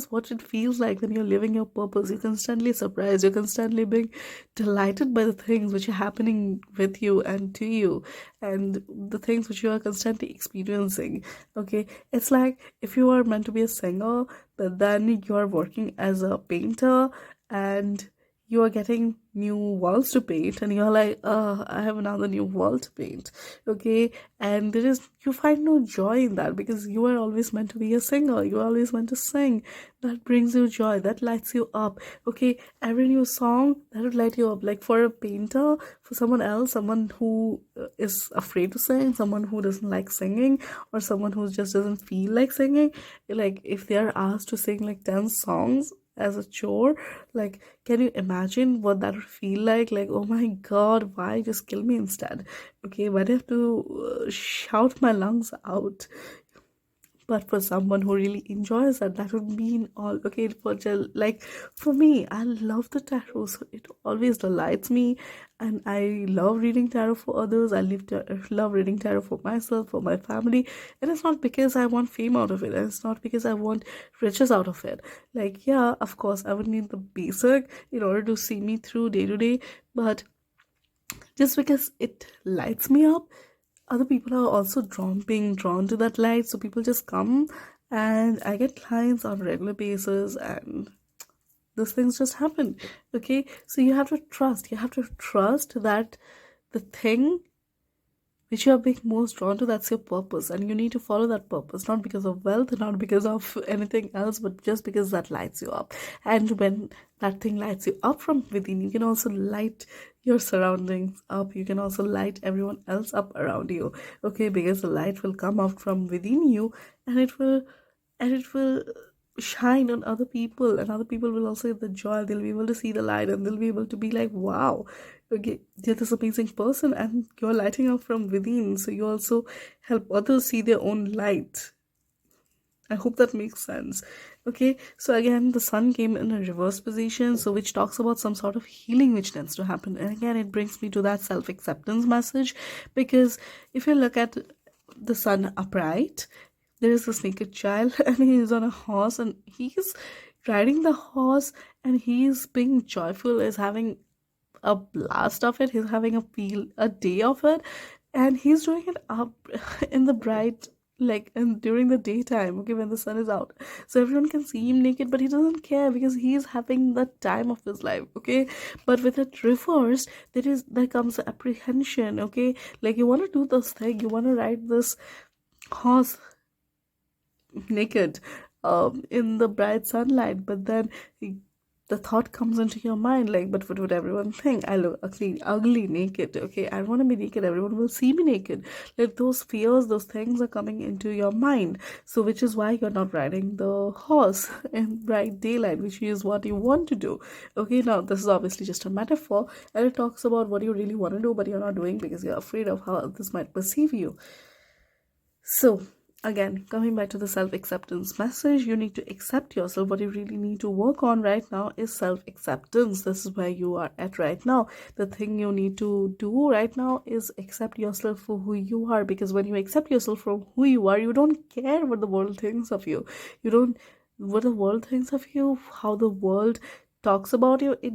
what it feels like when you're living your purpose. You're constantly surprised, you're constantly being delighted by the things which are happening with you and to you, and the things which you are constantly experiencing. Okay, it's like if you are meant to be a singer, but then you are working as a painter, and you are getting new walls to paint, and you're like, I have another new wall to paint. Okay, and you find no joy in that, because you are always meant to be a singer, you are always meant to sing. That brings you joy, that lights you up. Okay, every new song that would light you up. Like, for a painter, for someone else, someone who is afraid to sing, someone who doesn't like singing, or someone who just doesn't feel like singing, like, if they are asked to sing like 10 songs as a chore, like, can you imagine what that would feel like? Like, oh my god, why just kill me instead? Okay, why do I have to shout my lungs out? But for someone who really enjoys that would mean all. Okay, like, for me, I love the tarot, so it always delights me, and I love reading tarot for others. Love reading tarot for myself, for my family. And it's not because I want fame out of it, and it's not because I want riches out of it. Like, yeah, of course I would need the basic in order to see me through day to day, but just because it lights me up, other people are also being drawn to that light. So people just come, and I get clients on a regular basis, and those things just happen. Okay, so you have to trust that the thing which you are being most drawn to, that's your purpose, and you need to follow that purpose, not because of wealth, not because of anything else, but just because that lights you up. And when that thing lights you up from within, you can also light your surroundings up, you can also light everyone else up around you. Okay, because the light will come out from within you, and it will shine on other people, and other people will also get the joy, they'll be able to see the light, and they'll be able to be like, wow, okay, you're this amazing person and you're lighting up from within, so you also help others see their own light. I hope that makes sense. Okay, so again, the sun came in a reverse position, so which talks about some sort of healing which tends to happen. And again, it brings me to that self acceptance message, because if you look at the sun upright, there is this naked child and he is on a horse, and he's riding the horse, and he's being joyful, is having a blast of it, he's having a day of it, and he's doing it up in the bright, like, and during the daytime, okay, when the sun is out, so everyone can see him naked, but he doesn't care because he's having the time of his life. Okay, but with it reversed, there comes apprehension. Okay, like, you want to do this thing, you want to ride this horse naked in the bright sunlight, but then the thought comes into your mind, like, but what would everyone think? I look ugly naked. Okay, I want to be naked, everyone will see me naked. Like, those fears, those things are coming into your mind, so which is why you're not riding the horse in bright daylight, which is what you want to do. Okay, now this is obviously just a metaphor, and it talks about what you really want to do but you're not doing because you're afraid of how others might perceive you. So, again, coming back to the self acceptance message, you need to accept yourself. What you really need to work on right now is self acceptance. This is where you are at right now. The thing you need to do right now is accept yourself for who you are, because when you accept yourself for who you are, you don't care what the world thinks of you. You don't, what the world thinks of you, how the world talks about you. It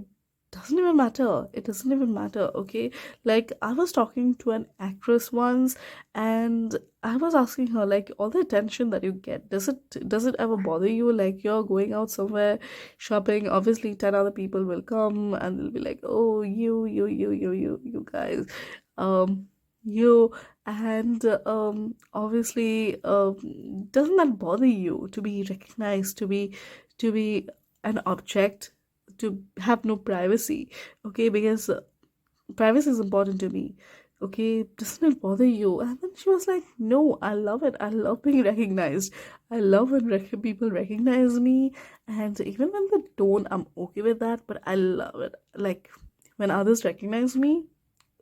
doesn't even matter. Okay, like, I was talking to an actress once, and I was asking her, like, all the attention that you get, does it ever bother you? Like, you're going out somewhere shopping, obviously 10 other people will come and they'll be like, oh, you guys, you, and obviously, doesn't that bother you to be recognized, to be an object, to have no privacy? Okay, because privacy is important to me. Okay, doesn't it bother you? And then she was like, no, I love it, I love being recognized, I love when people recognize me, and even when they don't, I'm okay with that, but I love it. Like, when others recognize me,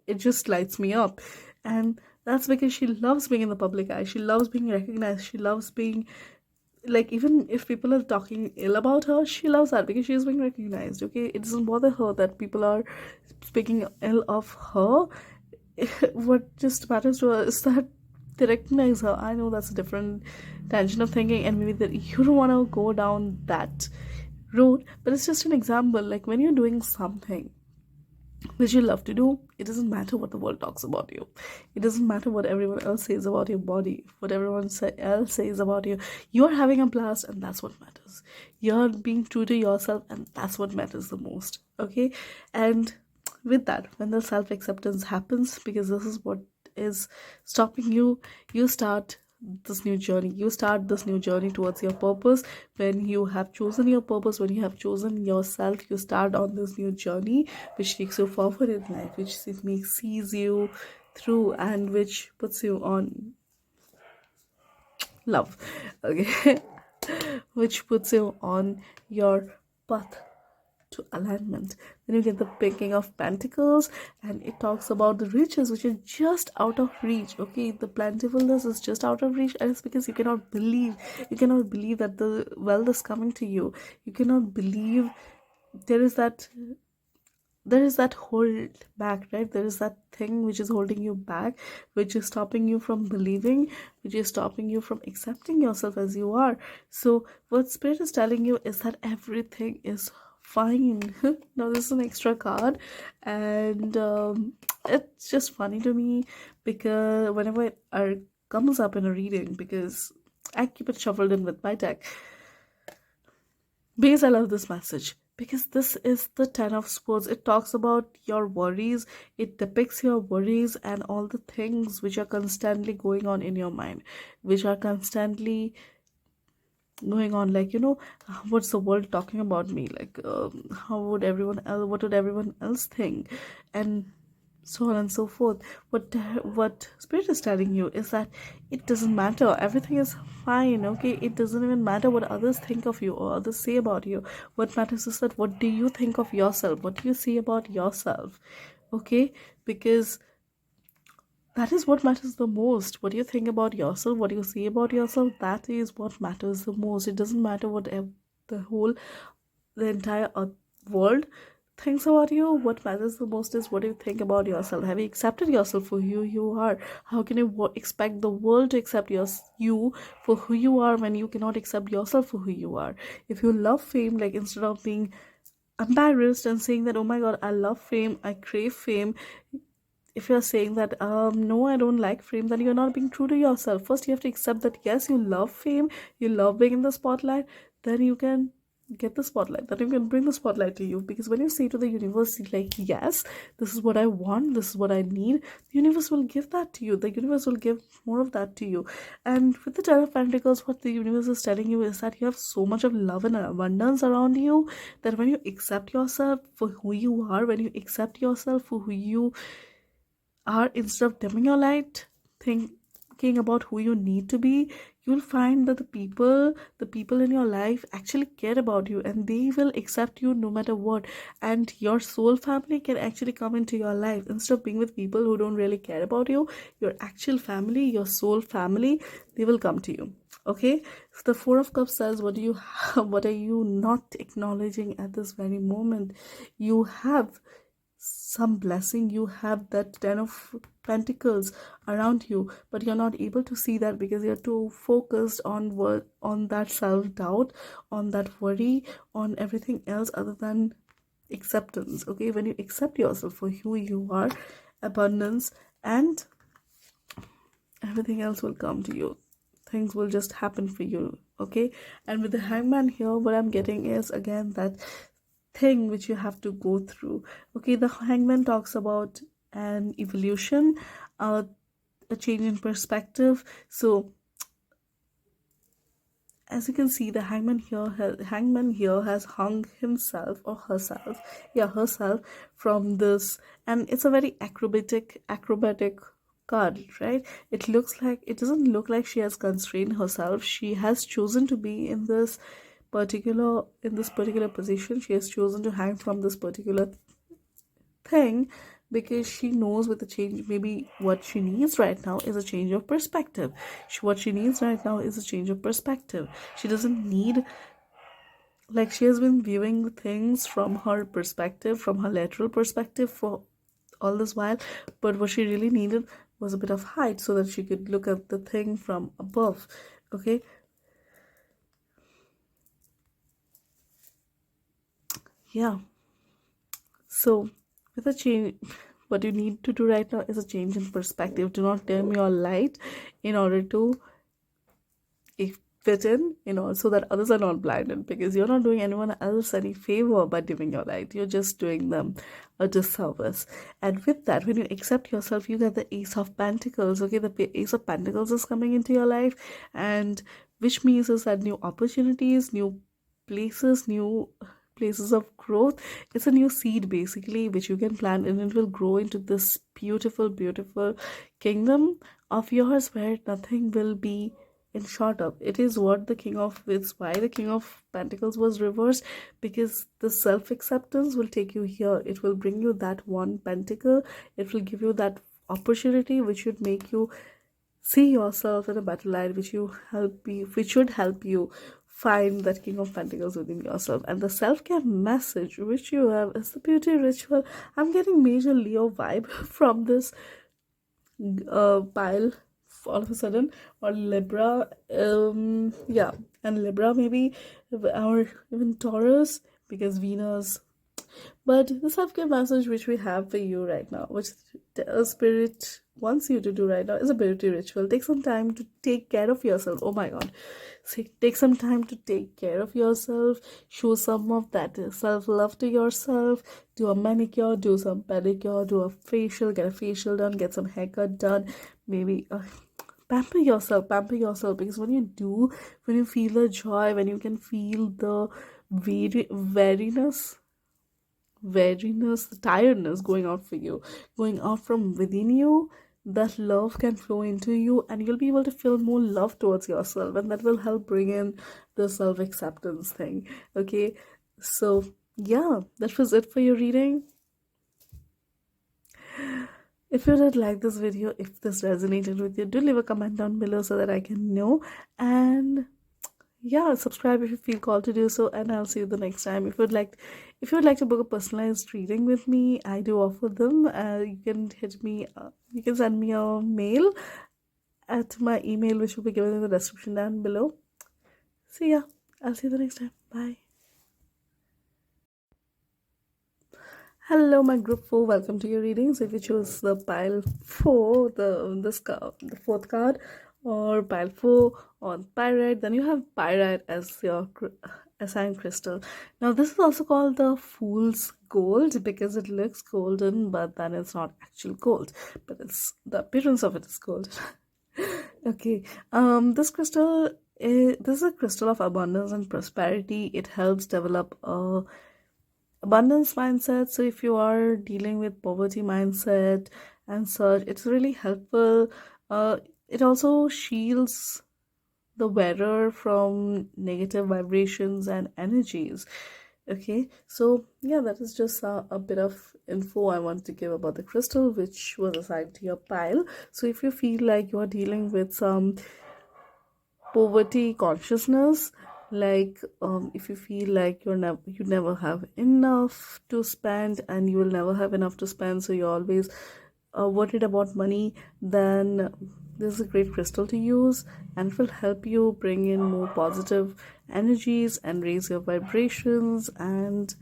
it just lights me up. And that's because she loves being in the public eye, she loves being recognized, she loves being, like, even if people are talking ill about her, she loves that because she is being recognized. Okay, it doesn't bother her that people are speaking ill of her. What just matters to her is that they recognize her. I know that's a different tangent of thinking, and maybe that you don't want to go down that road, but it's just an example. Like, when you're doing something which you love to do, it doesn't matter what the world talks about you. It doesn't matter what everyone else says about your body, what else says about you. You're having a blast, and that's what matters. You're being true to yourself, and that's what matters the most. Okay, and with that, when the self acceptance happens, because this is what is stopping you, you start this new journey towards your purpose. When you have chosen your purpose, when you have chosen yourself, you start on this new journey which takes you forward in life, which sees you through, and which puts you on love. Okay, which puts you on your path to alignment. Then you get the picking of pentacles, and it talks about the riches which are just out of reach. Okay, the plentifulness is just out of reach, and it's because you cannot believe that the wealth is coming to you. You cannot believe there is that hold back, right? There is that thing which is holding you back, which is stopping you from believing, which is stopping you from accepting yourself as you are. So what spirit is telling you is that everything is fine. Now, this is an extra card, and it's just funny to me because whenever it comes up in a reading, because I keep it shuffled in with my deck, because I love this message. because this is the Ten of Swords. It talks about your worries, it depicts your worries and all the things which are constantly going on in your mind, which are constantly going on, like, what's the world talking about me, like, how would everyone else, what would everyone else think, and so on and so forth. What spirit is telling you is that it doesn't matter, everything is fine, okay? It doesn't even matter what others think of you or others say about you. What matters is that what do you think of yourself, what do you see about yourself, okay? Because that is what matters the most. What do you think about yourself? What do you say about yourself? That is what matters the most. It doesn't matter what the whole, the entire world thinks about you. What matters the most is what do you think about yourself. Have you accepted yourself for who you are? How can you expect the world to accept you for who you are when you cannot accept yourself for who you are? If you love fame, like, instead of being embarrassed and saying that, oh my god, I love fame, I crave fame, if you're saying that, no, I don't like fame, then you're not being true to yourself. First you have to accept that yes, you love fame, you love being in the spotlight, then you can get the spotlight, then you can bring the spotlight to you. Because when you say to the universe, like, yes, this is what I want, this is what I need, the universe will give that to you, the universe will give more of that to you. And with the Ten of Pentacles, what the universe is telling you is that you have so much of love and abundance around you, that when you accept yourself for who you are, when you accept yourself for who you are, instead of dimming your light, thinking about who you need to be, you'll find that the people in your life actually care about you, and they will accept you no matter what. And your soul family can actually come into your life, instead of being with people who don't really care about you. Your actual family, your soul family, they will come to you. Okay, so the Four of Cups says, what do you have, what are you not acknowledging at this very moment? You have some blessing, you have that Ten of Pentacles around you, but you're not able to see that because you're too focused on what, on that self-doubt, on that worry, on everything else other than acceptance. Okay, when you accept yourself for who you are, abundance and everything else will come to you, things will just happen for you. Okay, and with the Hangman here, what I'm getting is again that thing which you have to go through. Okay, the Hangman talks about an evolution, uh, a change in perspective. So as you can see, the hangman here has hung himself or herself, yeah, herself, from this, and it's a very acrobatic card, right? It looks like, it doesn't look like she has constrained herself. She has chosen to be in this particular position. She has chosen to hang from this particular thing, because she knows with the change, maybe what she needs right now is a change of perspective. What she needs right now is a change of perspective. She doesn't need, like, she has been viewing things from her perspective, from her lateral perspective for all this while, but what she really needed was a bit of height so that she could look at the thing from above. Okay, yeah. So with a change, what you need to do right now is a change in perspective. Do not dim your light in order to fit in, so that others are not blinded, because you're not doing anyone else any favor by dimming your light. You're just doing them a disservice. And with that, when you accept yourself, you get the Ace of Pentacles. Okay, the Ace of Pentacles is coming into your life, and which means is that new opportunities, new places of growth. It's a new seed basically which you can plant, and it will grow into this beautiful kingdom of yours, where nothing will be in short of. It is what the king of, it's why the King of Pentacles was reversed, because the self-acceptance will take you here. It will bring you that one pentacle. It will give you that opportunity which should make you see yourself in a better light, which should help you find that King of Pentacles within yourself. And the self-care message which you have is the beauty ritual. I'm getting major Leo vibe from this pile all of a sudden, or Libra, yeah, and Libra maybe, or even Taurus, because Venus, But the self-care message which we have for you right now, which the spirit wants you to do right now, is a beauty ritual. Take some time to take care of yourself. Oh my god. See, take some time to take care of yourself. Show some of that self-love to yourself. Do a manicure, do some pedicure, do a facial, get a facial done, get some haircut done. Maybe pamper yourself, because when you do, when you feel the joy, when you can feel the weariness, the tiredness going out for you, going out from within you, that love can flow into you, and you'll be able to feel more love towards yourself, and that will help bring in the self acceptance thing. Okay, so yeah, that was it for your reading. If you did like this video, if this resonated with you, do leave a comment down below so that I can know. And yeah, subscribe if you feel called to do so, and I'll see you the next time. If you would like to book a personalized reading with me, I do offer them. You can hit me, you can send me a mail at my email, which will be given in the description down below. So yeah, I'll see you the next time. Bye. Hello, my group 4. Welcome to your readings. If you choose the pile 4, the fourth card, or pile 4 on Pyrite, then you have Pyrite as your assigned crystal. Now, this is also called the Fool's Gold because it looks golden, but then it's not actual gold, but it's the appearance of it is gold. Okay, this is a crystal of abundance and prosperity. It helps develop a abundance mindset. So if you are dealing with poverty mindset and such, it's really helpful. It also shields the wearer from negative vibrations and energies. Okay, so yeah, that is just a bit of info I want to give about the crystal, which was assigned to your pile. So if you feel like you're dealing with some poverty consciousness, like if you feel like you never have enough to spend, and you will never have enough to spend, so you're always worried about money, then this is a great crystal to use, and it will help you bring in more positive energies and raise your vibrations, and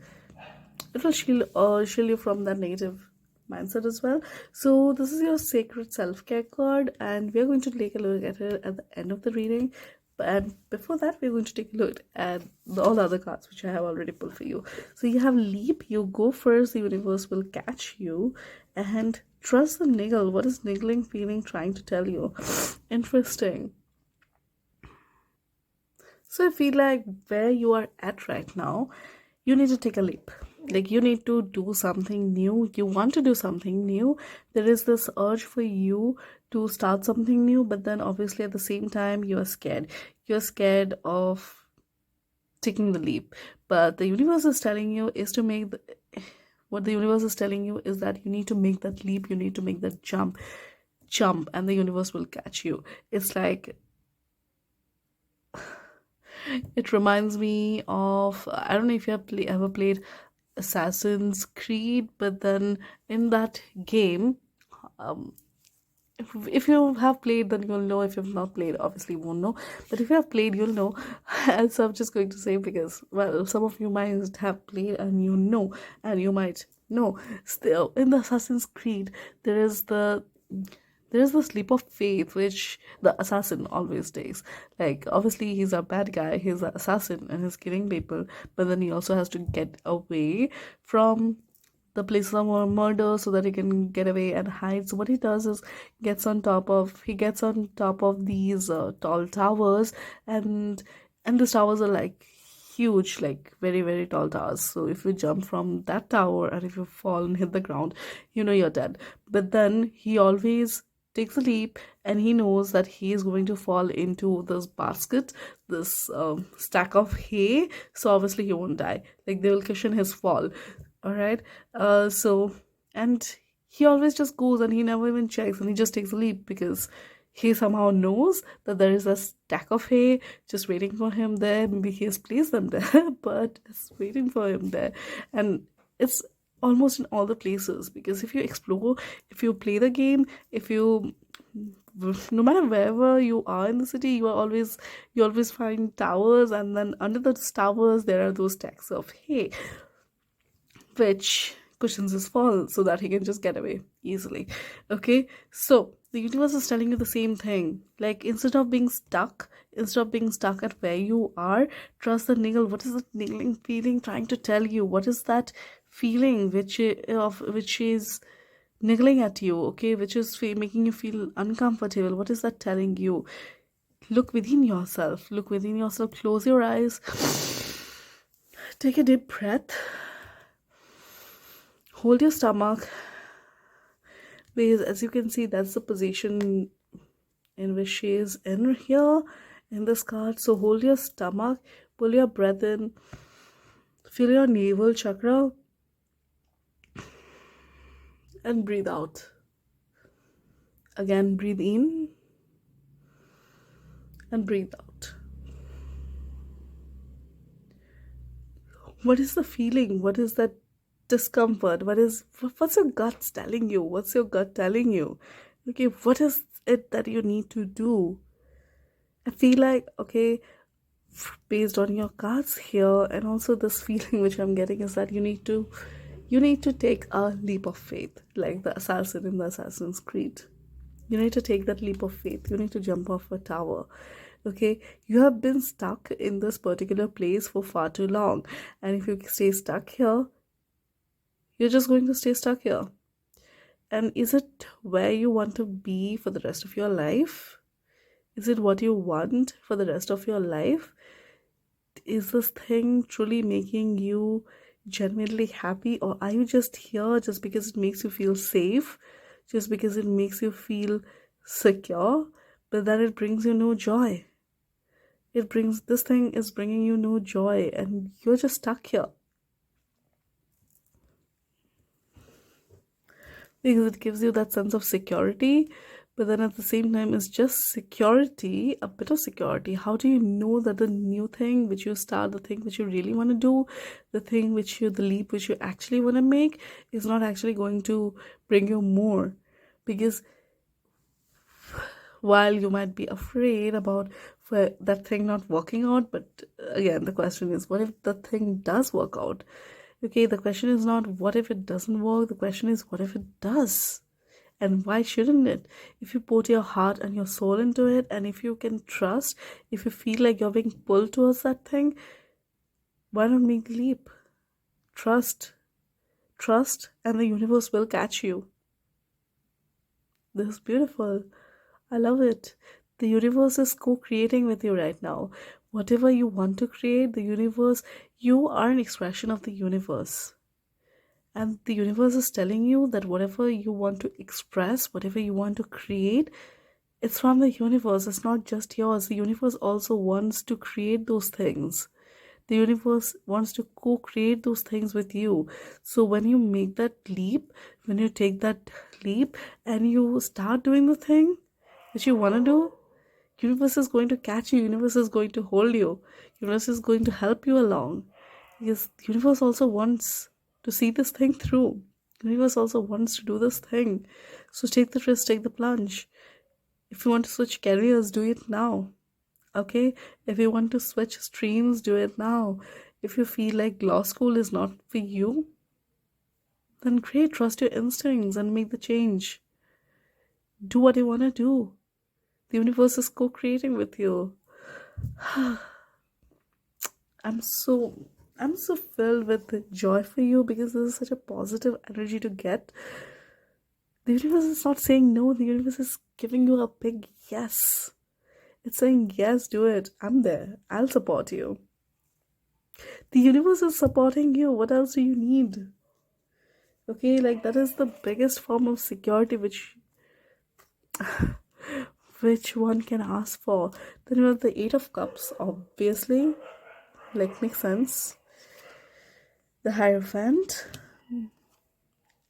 it will shield you from that negative mindset as well. So this is your sacred self-care card, and we're going to take a look at it at the end of the reading. And before that, we're going to take a look at all the other cards which I have already pulled for you. So you have Leap. You go first, the universe will catch you. And trust the niggle. What is niggling feeling trying to tell you? Interesting. So I feel like where you are at right now, you need to take a leap. Like, you need to do something new. You want to do something new. There is this urge for you to start something new, but then obviously at the same time you are scared. You're scared of taking the leap. But the universe is telling you is to make what the universe is telling you is that you need to make that leap. You need to make that jump, and the universe will catch you. It's like, it reminds me of, I don't know if you have ever played Assassin's Creed, but then in that game, um, if you have played, then you'll know. If you've not played, obviously you won't know. But if you have played, you'll know. And so I'm just going to say, because, well, some of you might have played and you know, and you might know. Still, in the Assassin's Creed, there is this leap of faith which the assassin always takes. Like, obviously he's a bad guy, he's an assassin and he's killing people, but then he also has to get away from the places of murder so that he can get away and hide. So what he does is he gets on top of these tall towers, and these towers are like huge, like very very tall towers. So if you jump from that tower and if you fall and hit the ground, you know you're dead. But then he always takes a leap, and he knows that he is going to fall into this basket, this stack of hay. So obviously he won't die. Like, they will cushion his fall. All right. So, and he always just goes and he never even checks, and he just takes a leap because he somehow knows that there is a stack of hay just waiting for him there. Maybe he has placed them there, but it's waiting for him there. And it's almost in all the places, because if you explore, if you play the game, if you, no matter wherever you are in the city, you always find towers, and then under those towers there are those stacks of hay. which cushions his fall so that he can just get away easily. Okay, so the universe is telling you the same thing. Like, instead of being stuck at where you are, trust the niggle. What is that niggling feeling trying to tell you? What is that feeling which is niggling at you? Okay, which is making you feel uncomfortable? What is that telling you? Look within yourself. Look within yourself. Close your eyes. Take a deep breath. Hold your stomach, because as you can see, that's the position in which she is in here in this card. So hold your stomach, pull your breath in, feel your navel chakra, and breathe out. Again, breathe in and breathe out. What is the feeling? What is that discomfort? What's your gut telling you? What's your gut telling you? Okay, what is it that you need to do? I feel like, okay, based on your cards here and also this feeling which I'm getting, is that you need to take a leap of faith, like the assassin in the Assassin's Creed. You need to take that leap of faith. You need to jump off a tower. Okay, you have been stuck in this particular place for far too long, and if you stay stuck here, you're just going to stay stuck here. And is it where you want to be for the rest of your life? Is it what you want for the rest of your life? Is this thing truly making you genuinely happy, or are you just here just because it makes you feel safe, just because it makes you feel secure, but then it brings you no joy? This thing is bringing you no joy, and you're just stuck here because it gives you that sense of security, but then at the same time it's just security, a bit of security. How do you know that the new thing which you start, the thing which you really want to do, the leap which you actually want to make, is not actually going to bring you more? Because while you might be afraid about that thing not working out, but again, the question is, what if the thing does work out? Okay, the question is not what if it doesn't work, the question is what if it does? And why shouldn't it? If you put your heart and your soul into it, and if you can trust, if you feel like you're being pulled towards that thing, why not make the leap? Trust, and the universe will catch you. This is beautiful. I love it. The universe is co-creating with you right now. Whatever you want to create, the universe, you are an expression of the universe. And the universe is telling you that whatever you want to express, whatever you want to create, it's from the universe. It's not just yours. The universe also wants to create those things. The universe wants to co-create those things with you. So when you make that leap, when you take that leap and you start doing the thing which you want to do, universe is going to catch you. Universe is going to hold you. Universe is going to help you along. Because the universe also wants to see this thing through. The universe also wants to do this thing. So take the risk, take the plunge. If you want to switch careers, do it now. Okay? If you want to switch streams, do it now. If you feel like law school is not for you, then great, trust your instincts and make the change. Do what you want to do. The universe is co-creating with you. I'm so filled with joy for you, because this is such a positive energy to get. The universe is not saying no. The universe is giving you a big yes. It's saying, yes, do it. I'm there. I'll support you. The universe is supporting you. What else do you need? Okay, like that is the biggest form of security which one can ask for. Then you have the Eight of Cups, obviously. Like, makes sense. The Hierophant.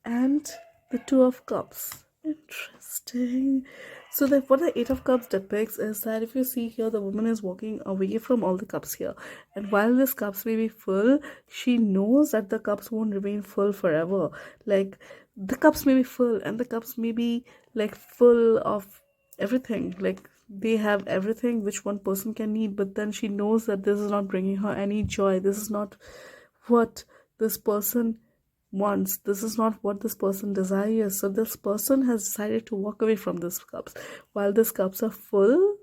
And the Two of Cups. Interesting. So what the Eight of Cups depicts is that if you see here, the woman is walking away from all the cups here, and while these cups may be full, she knows that the cups won't remain full forever. Like, the cups may be full, and the cups may be like full of everything, like they have everything which one person can need, but then she knows that this is not bringing her any joy. This is not what this person wants. This is not what this person desires. So this person has decided to walk away from this cups. While these cups are full,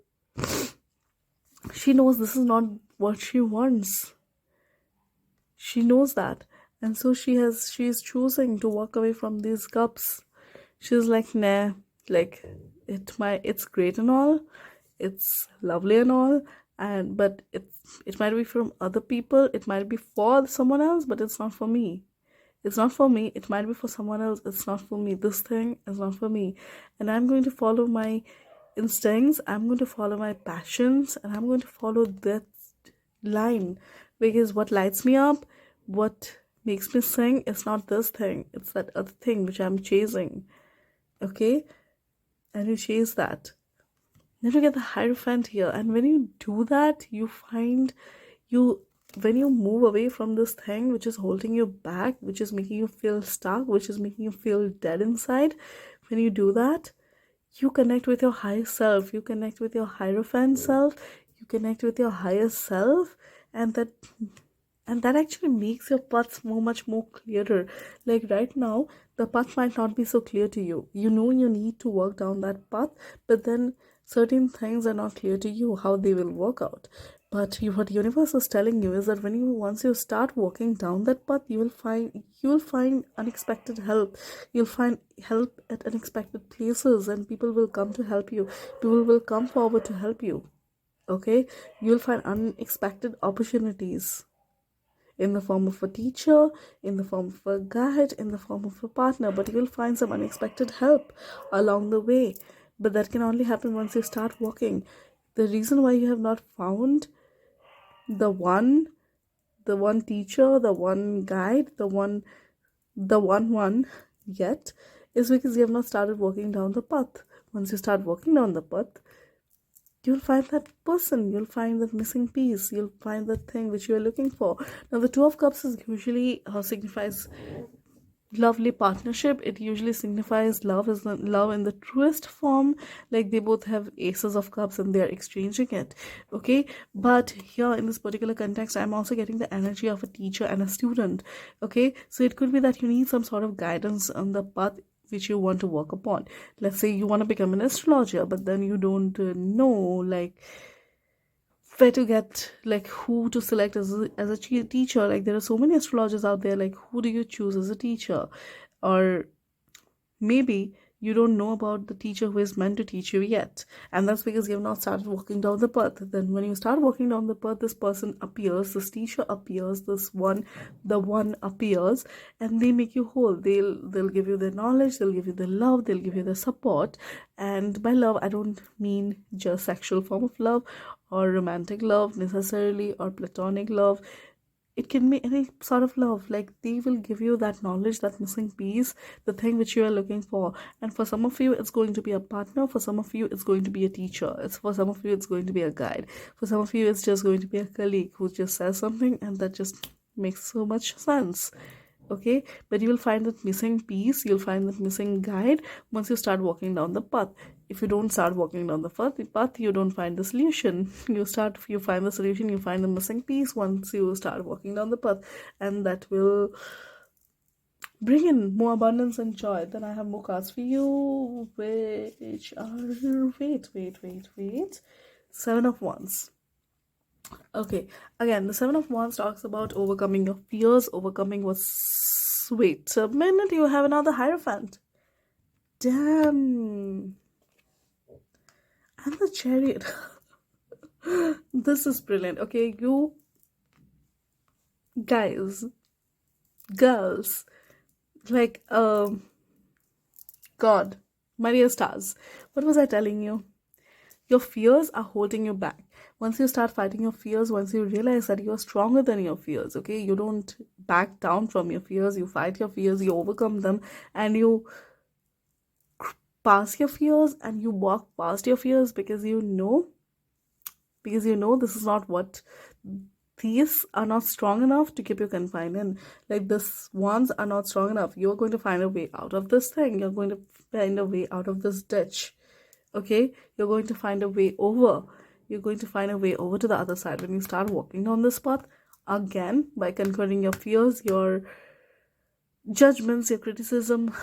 she knows this is not what she wants. She knows that. And so she is choosing to walk away from these cups. She's like, nah, like it's great and all, it's lovely and all, but it might be from other people, it might be for someone else, but it's not for me. It's not for me. It might be for someone else. It's not for me. This thing is not for me. And I'm going to follow my instincts. I'm going to follow my passions. And I'm going to follow that line. Because what lights me up, what makes me sing, is not this thing. It's that other thing which I'm chasing. Okay? And you chase that. Then you get the Hierophant here. And when you do that, you find when you move away from this thing which is holding you back, which is making you feel stuck, which is making you feel dead inside, when you do that, you connect with your higher self, you connect with your Hierophant self, you connect with your higher self, and that actually makes your path much more clearer. Like right now, the path might not be so clear to you. You know you need to walk down that path, but then certain things are not clear to you how they will work out. But what universe is telling you is that once you start walking down that path, you will find unexpected help. You'll find help at unexpected places, and people will come to help you. People will come forward to help you. Okay, you'll find unexpected opportunities in the form of a teacher, in the form of a guide, in the form of a partner, but you will find some unexpected help along the way. But that can only happen once you start walking. The reason why you have not found the one teacher, the one guide, the one yet, is because you have not started walking down the path. Once you start walking down the path, you'll find that person, you'll find that missing piece, you'll find that thing which you're looking for. Now the Two of Cups is usually signifies lovely partnership. It usually signifies love in the truest form, like they both have aces of cups and they're exchanging it. Okay, but here in this particular context, I'm also getting the energy of a teacher and a student. Okay, so it could be that you need some sort of guidance on the path which you want to work upon. Let's say you want to become an astrologer, but then you don't know like where to get, like who to select as a teacher. Like there are so many astrologers out there, like who do you choose as a teacher? Or maybe you don't know about the teacher who is meant to teach you yet, and that's because you have not started walking down the path. Then when you start walking down the path, this person appears, this teacher appears, the one appears, and they make you whole. They'll give you their knowledge, they'll give you their love, they'll give you their support. And by love, I don't mean just sexual form of love or romantic love necessarily, or platonic love. It can be any sort of love. Like they will give you that knowledge, that missing piece, the thing which you are looking for. And for some of you, it's going to be a partner. For some of you, it's going to be a teacher. For some of you, it's going to be a guide. For some of you, it's just going to be a colleague who just says something and that just makes so much sense. Okay, but you will find that missing piece, you'll find that missing guide once you start walking down the path. If you don't start walking down the path, you don't find the solution. You find the solution, you find the missing piece once you start walking down the path, and that will bring in more abundance and joy. Then I have more cards for you, which are wait, Seven of Wands. Okay, again, the Seven of Wands talks about overcoming your fears, overcoming what's... Wait a minute, you have another Hierophant. Damn. And the Chariot. This is brilliant. Okay, you guys, girls, like, God, Maria Stars, what was I telling you? Your fears are holding you back. Once you start fighting your fears, once you realize that you are stronger than your fears, okay, you don't back down from your fears, you fight your fears, you overcome them, and you pass your fears and you walk past your fears because you know this is not what... These are not strong enough to keep you confined in. Like this wands are not strong enough. You're going to find a way out of this thing. You're going to find a way out of this ditch. Okay, you're going to find a way over. You're going to find a way over to the other side when you start walking down this path. Again, by conquering your fears, judgments, your criticism,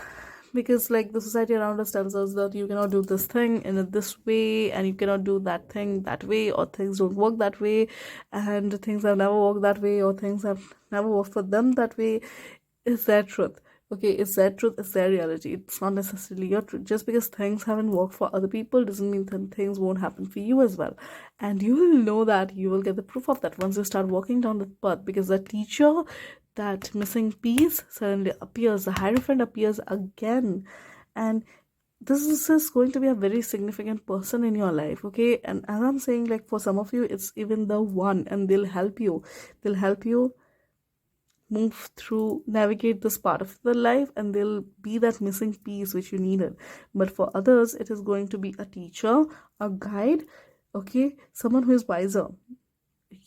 because like the society around us tells us that you cannot do this thing in this way, and you cannot do that thing that way, or things don't work that way, and things have never worked that way, or things have never worked for them that way. Is their truth. Okay, it's their truth, it's their reality. It's not necessarily your truth. Just because things haven't worked for other people doesn't mean that things won't happen for you as well. And you will know that, you will get the proof of that once you start walking down the path, because the teacher, that missing piece, suddenly appears, the Hierophant appears again. And this is just going to be a very significant person in your life. Okay, and as I'm saying, like for some of you it's even the one, and they'll help you move through, navigate this part of the life, and they'll be that missing piece which you needed. But for others it is going to be a teacher, a guide, okay, someone who is wiser.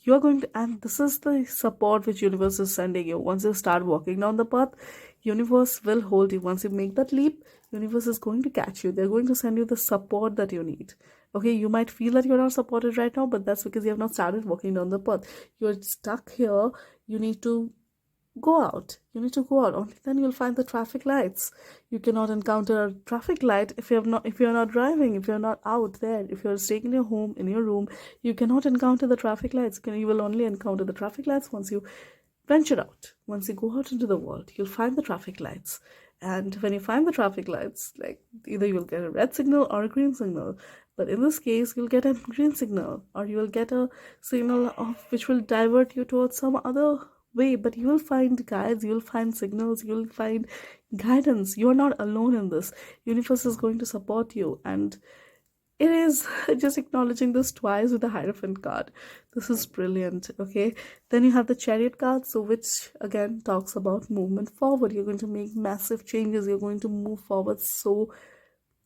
You're going to, and this is the support which universe is sending you. Once you start walking down the path, universe will hold you. Once you make that leap, universe is going to catch you. They're going to send you the support that you need. Okay, you might feel that you're not supported right now, but that's because you have not started walking down the path. You're stuck here. You need to go out. You need to go out. Only then you'll find the traffic lights. You cannot encounter a traffic light if you're not driving, if you're not out there, if you're staying in your home, in your room. You cannot encounter the traffic lights. You will only encounter the traffic lights once you venture out. Once you go out into the world, you'll find the traffic lights. And when you find the traffic lights, like either you'll get a red signal or a green signal. But in this case, you'll get a green signal, or you will get a signal of which will divert you towards some other way. But you will find guides, you'll find signals, you'll find guidance. You're not alone in this. Universe is going to support you, and it is just acknowledging this twice with the Hierophant card. This is brilliant. Okay, then you have the Chariot card, so which again talks about movement forward. You're going to make massive changes, you're going to move forward so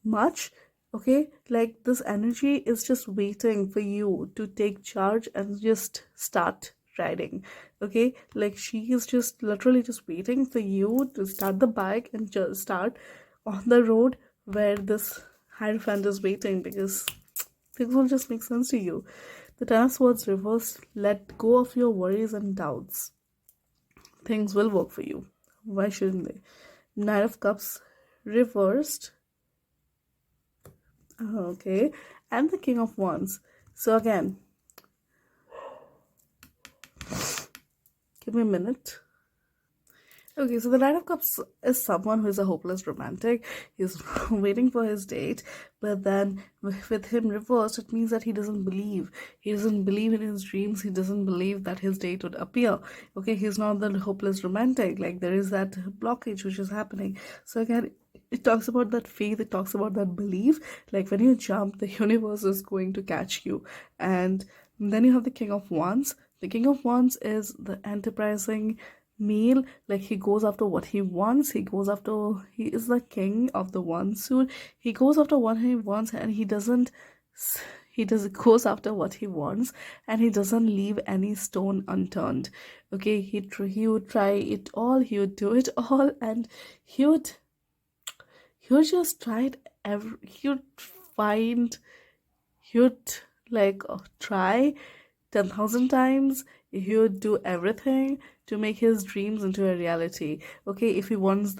much. Okay, like this energy is just waiting for you to take charge and just start riding. Okay, like she is just literally just waiting for you to start the bike and just start on the road where this Hierophant is waiting, because things will just make sense to you. The Ten of Swords reversed, let go of your worries and doubts. Things will work for you. Why shouldn't they? Nine of Cups reversed. Okay, and the King of Wands. So again, give me a minute. Okay, so the Knight of Cups is someone who is a hopeless romantic. He's waiting for his date, but then with him reversed, it means that he doesn't believe. He doesn't believe in his dreams. He doesn't believe that his date would appear. Okay, he's not the hopeless romantic. Like there is that blockage which is happening. So again, it talks about that faith. It talks about that belief. Like when you jump, the universe is going to catch you. And then you have the King of Wands. The King of Wands is the enterprising male. Like he goes after what he wants. He is the king of the one suit. He goes after what he wants, and he does goes after what he wants, and he doesn't leave any stone unturned. Okay, he would try it all, he would do it all, and he would just try it he would find he would like try 10,000 times. He would do everything to make his dreams into a reality. Okay, if he wants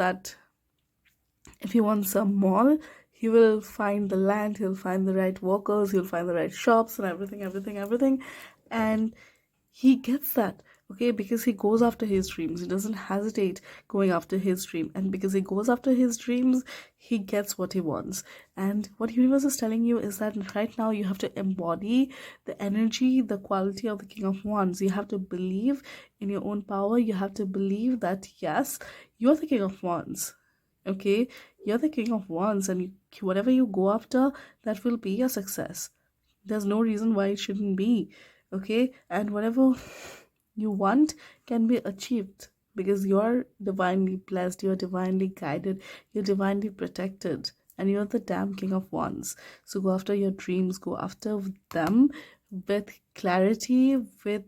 a mall, he will find the land, he'll find the right workers, he'll find the right shops and everything. And he gets that. Okay, because he goes after his dreams, he doesn't hesitate going after his dream, and because he goes after his dreams, he gets what he wants. And what universe is telling you is that right now you have to embody the energy, the quality of the King of Wands. You have to believe in your own power. You have to believe that yes, you're the King of Wands. Okay, you're the King of Wands, and whatever you go after, that will be a success. There's no reason why it shouldn't be. Okay, and whatever you want can be achieved, because you're divinely blessed, you're divinely guided, you're divinely protected, and you're the damn King of Wands. So go after your dreams, go after them with clarity, with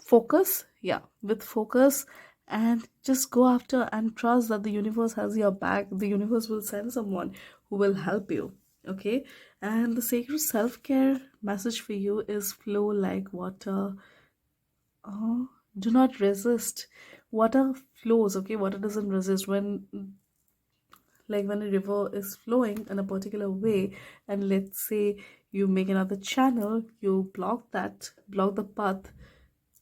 focus. Yeah, with focus, and just go after and trust that the universe has your back. The universe will send someone who will help you. Okay, and the sacred self-care message for you is flow like water. Oh, Do not resist. Water flows, okay? Water doesn't resist. When a river is flowing in a particular way, and let's say you make another channel, you block the path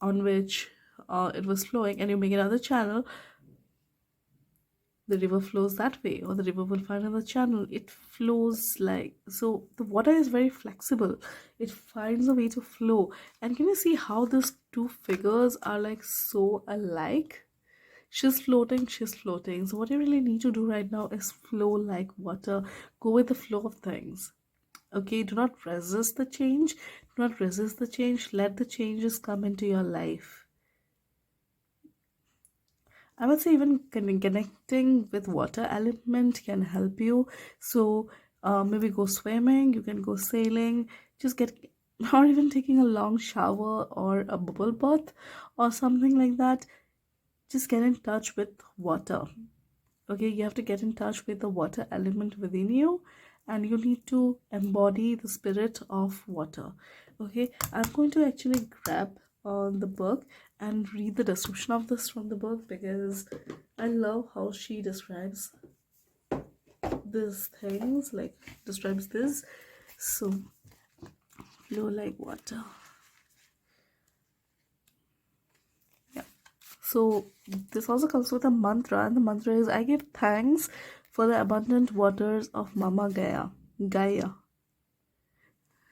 on which it was flowing, and you make another channel, the river flows that way, or the river will find another channel. It flows like so. The water is very flexible, it finds a way to flow. And can you see how these two figures are like so alike? She's floating, she's floating. So what you really need to do right now is flow like water. Go with the flow of things. Okay, do not resist the change. Do not resist the change. Let the changes come into your life. I would say even connecting with water element can help you. So maybe go swimming, you can go sailing, just get, or even taking a long shower or a bubble bath or something like that. Just get in touch with water. Okay, you have to get in touch with the water element within you, and you need to embody the spirit of water. Okay, I'm going to actually grab the book and read the description of this from the book, because I love how she describes these things, like describes this. So flow like water. So this also comes with a mantra, and the mantra is, I give thanks for the abundant waters of Mama Gaia,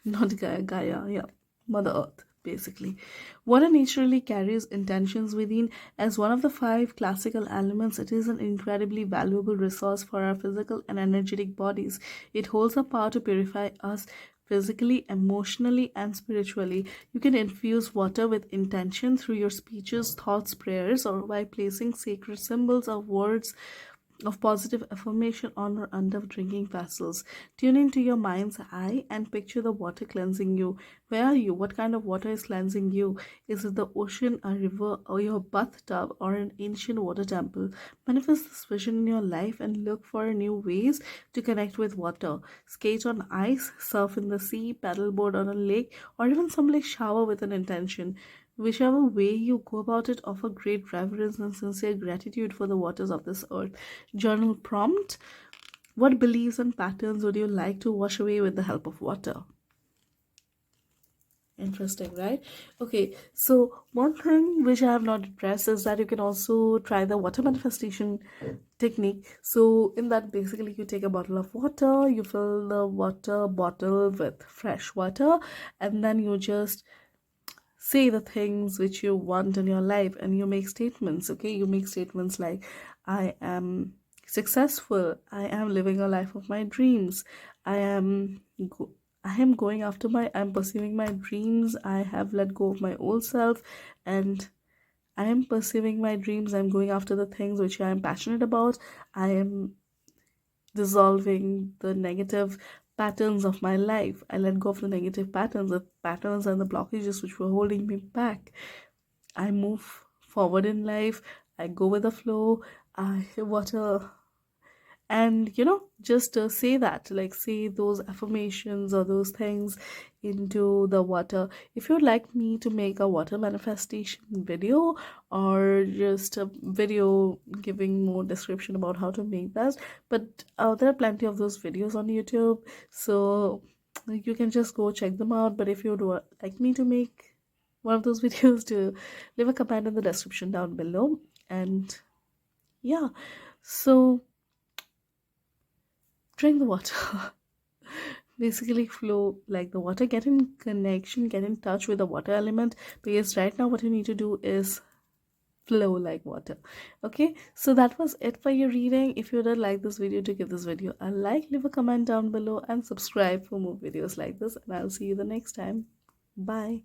not Gaia, yeah, Mother Earth, basically. Water naturally carries intentions within. As one of the 5 classical elements, it is an incredibly valuable resource for our physical and energetic bodies. It holds the power to purify us physically, emotionally, and spiritually. You can infuse water with intention through your speeches, thoughts, prayers, or by placing sacred symbols or words of positive affirmation on or under drinking vessels. Tune into your mind's eye and picture the water cleansing you. Where are you? What kind of water is cleansing you? Is it the ocean, a river, or your bathtub, or an ancient water temple? Manifest this vision in your life and look for new ways to connect with water. Skate on ice, surf in the sea, paddleboard on a lake, or even simply shower with an intention. Whichever way you go about it, offer great reverence and sincere gratitude for the waters of this earth. Journal prompt: what beliefs and patterns would you like to wash away with the help of water? Interesting, right? Okay, so one thing which I have not addressed is that you can also try the water manifestation technique. So in that, basically you take a bottle of water, you fill the water bottle with fresh water, and then you just say the things which you want in your life, and you make statements. Okay, you make statements like, I am successful, I am living a life of my dreams, I am going after I'm pursuing my dreams, I have let go of my old self, and I am pursuing my dreams, I'm going after the things which I am passionate about, I am dissolving the negative patterns of my life. I let go of the negative patterns and the blockages which were holding me back. I move forward in life. I go with the flow. And just say that, like, say those affirmations or those things into the water. If you'd like me to make a water manifestation video, or just a video giving more description about how to make that, but there are plenty of those videos on YouTube, so you can just go check them out. But if you'd like me to make one of those videos, to leave a comment in the description down below. And yeah, so drink the water. Basically flow like the water. Get in connection, get in touch with the water element, because right now what you need to do is flow like water. Okay, so that was it for your reading. If you did like this video, to give this video a like, leave a comment down below, and subscribe for more videos like this, and I'll see you the next time. Bye.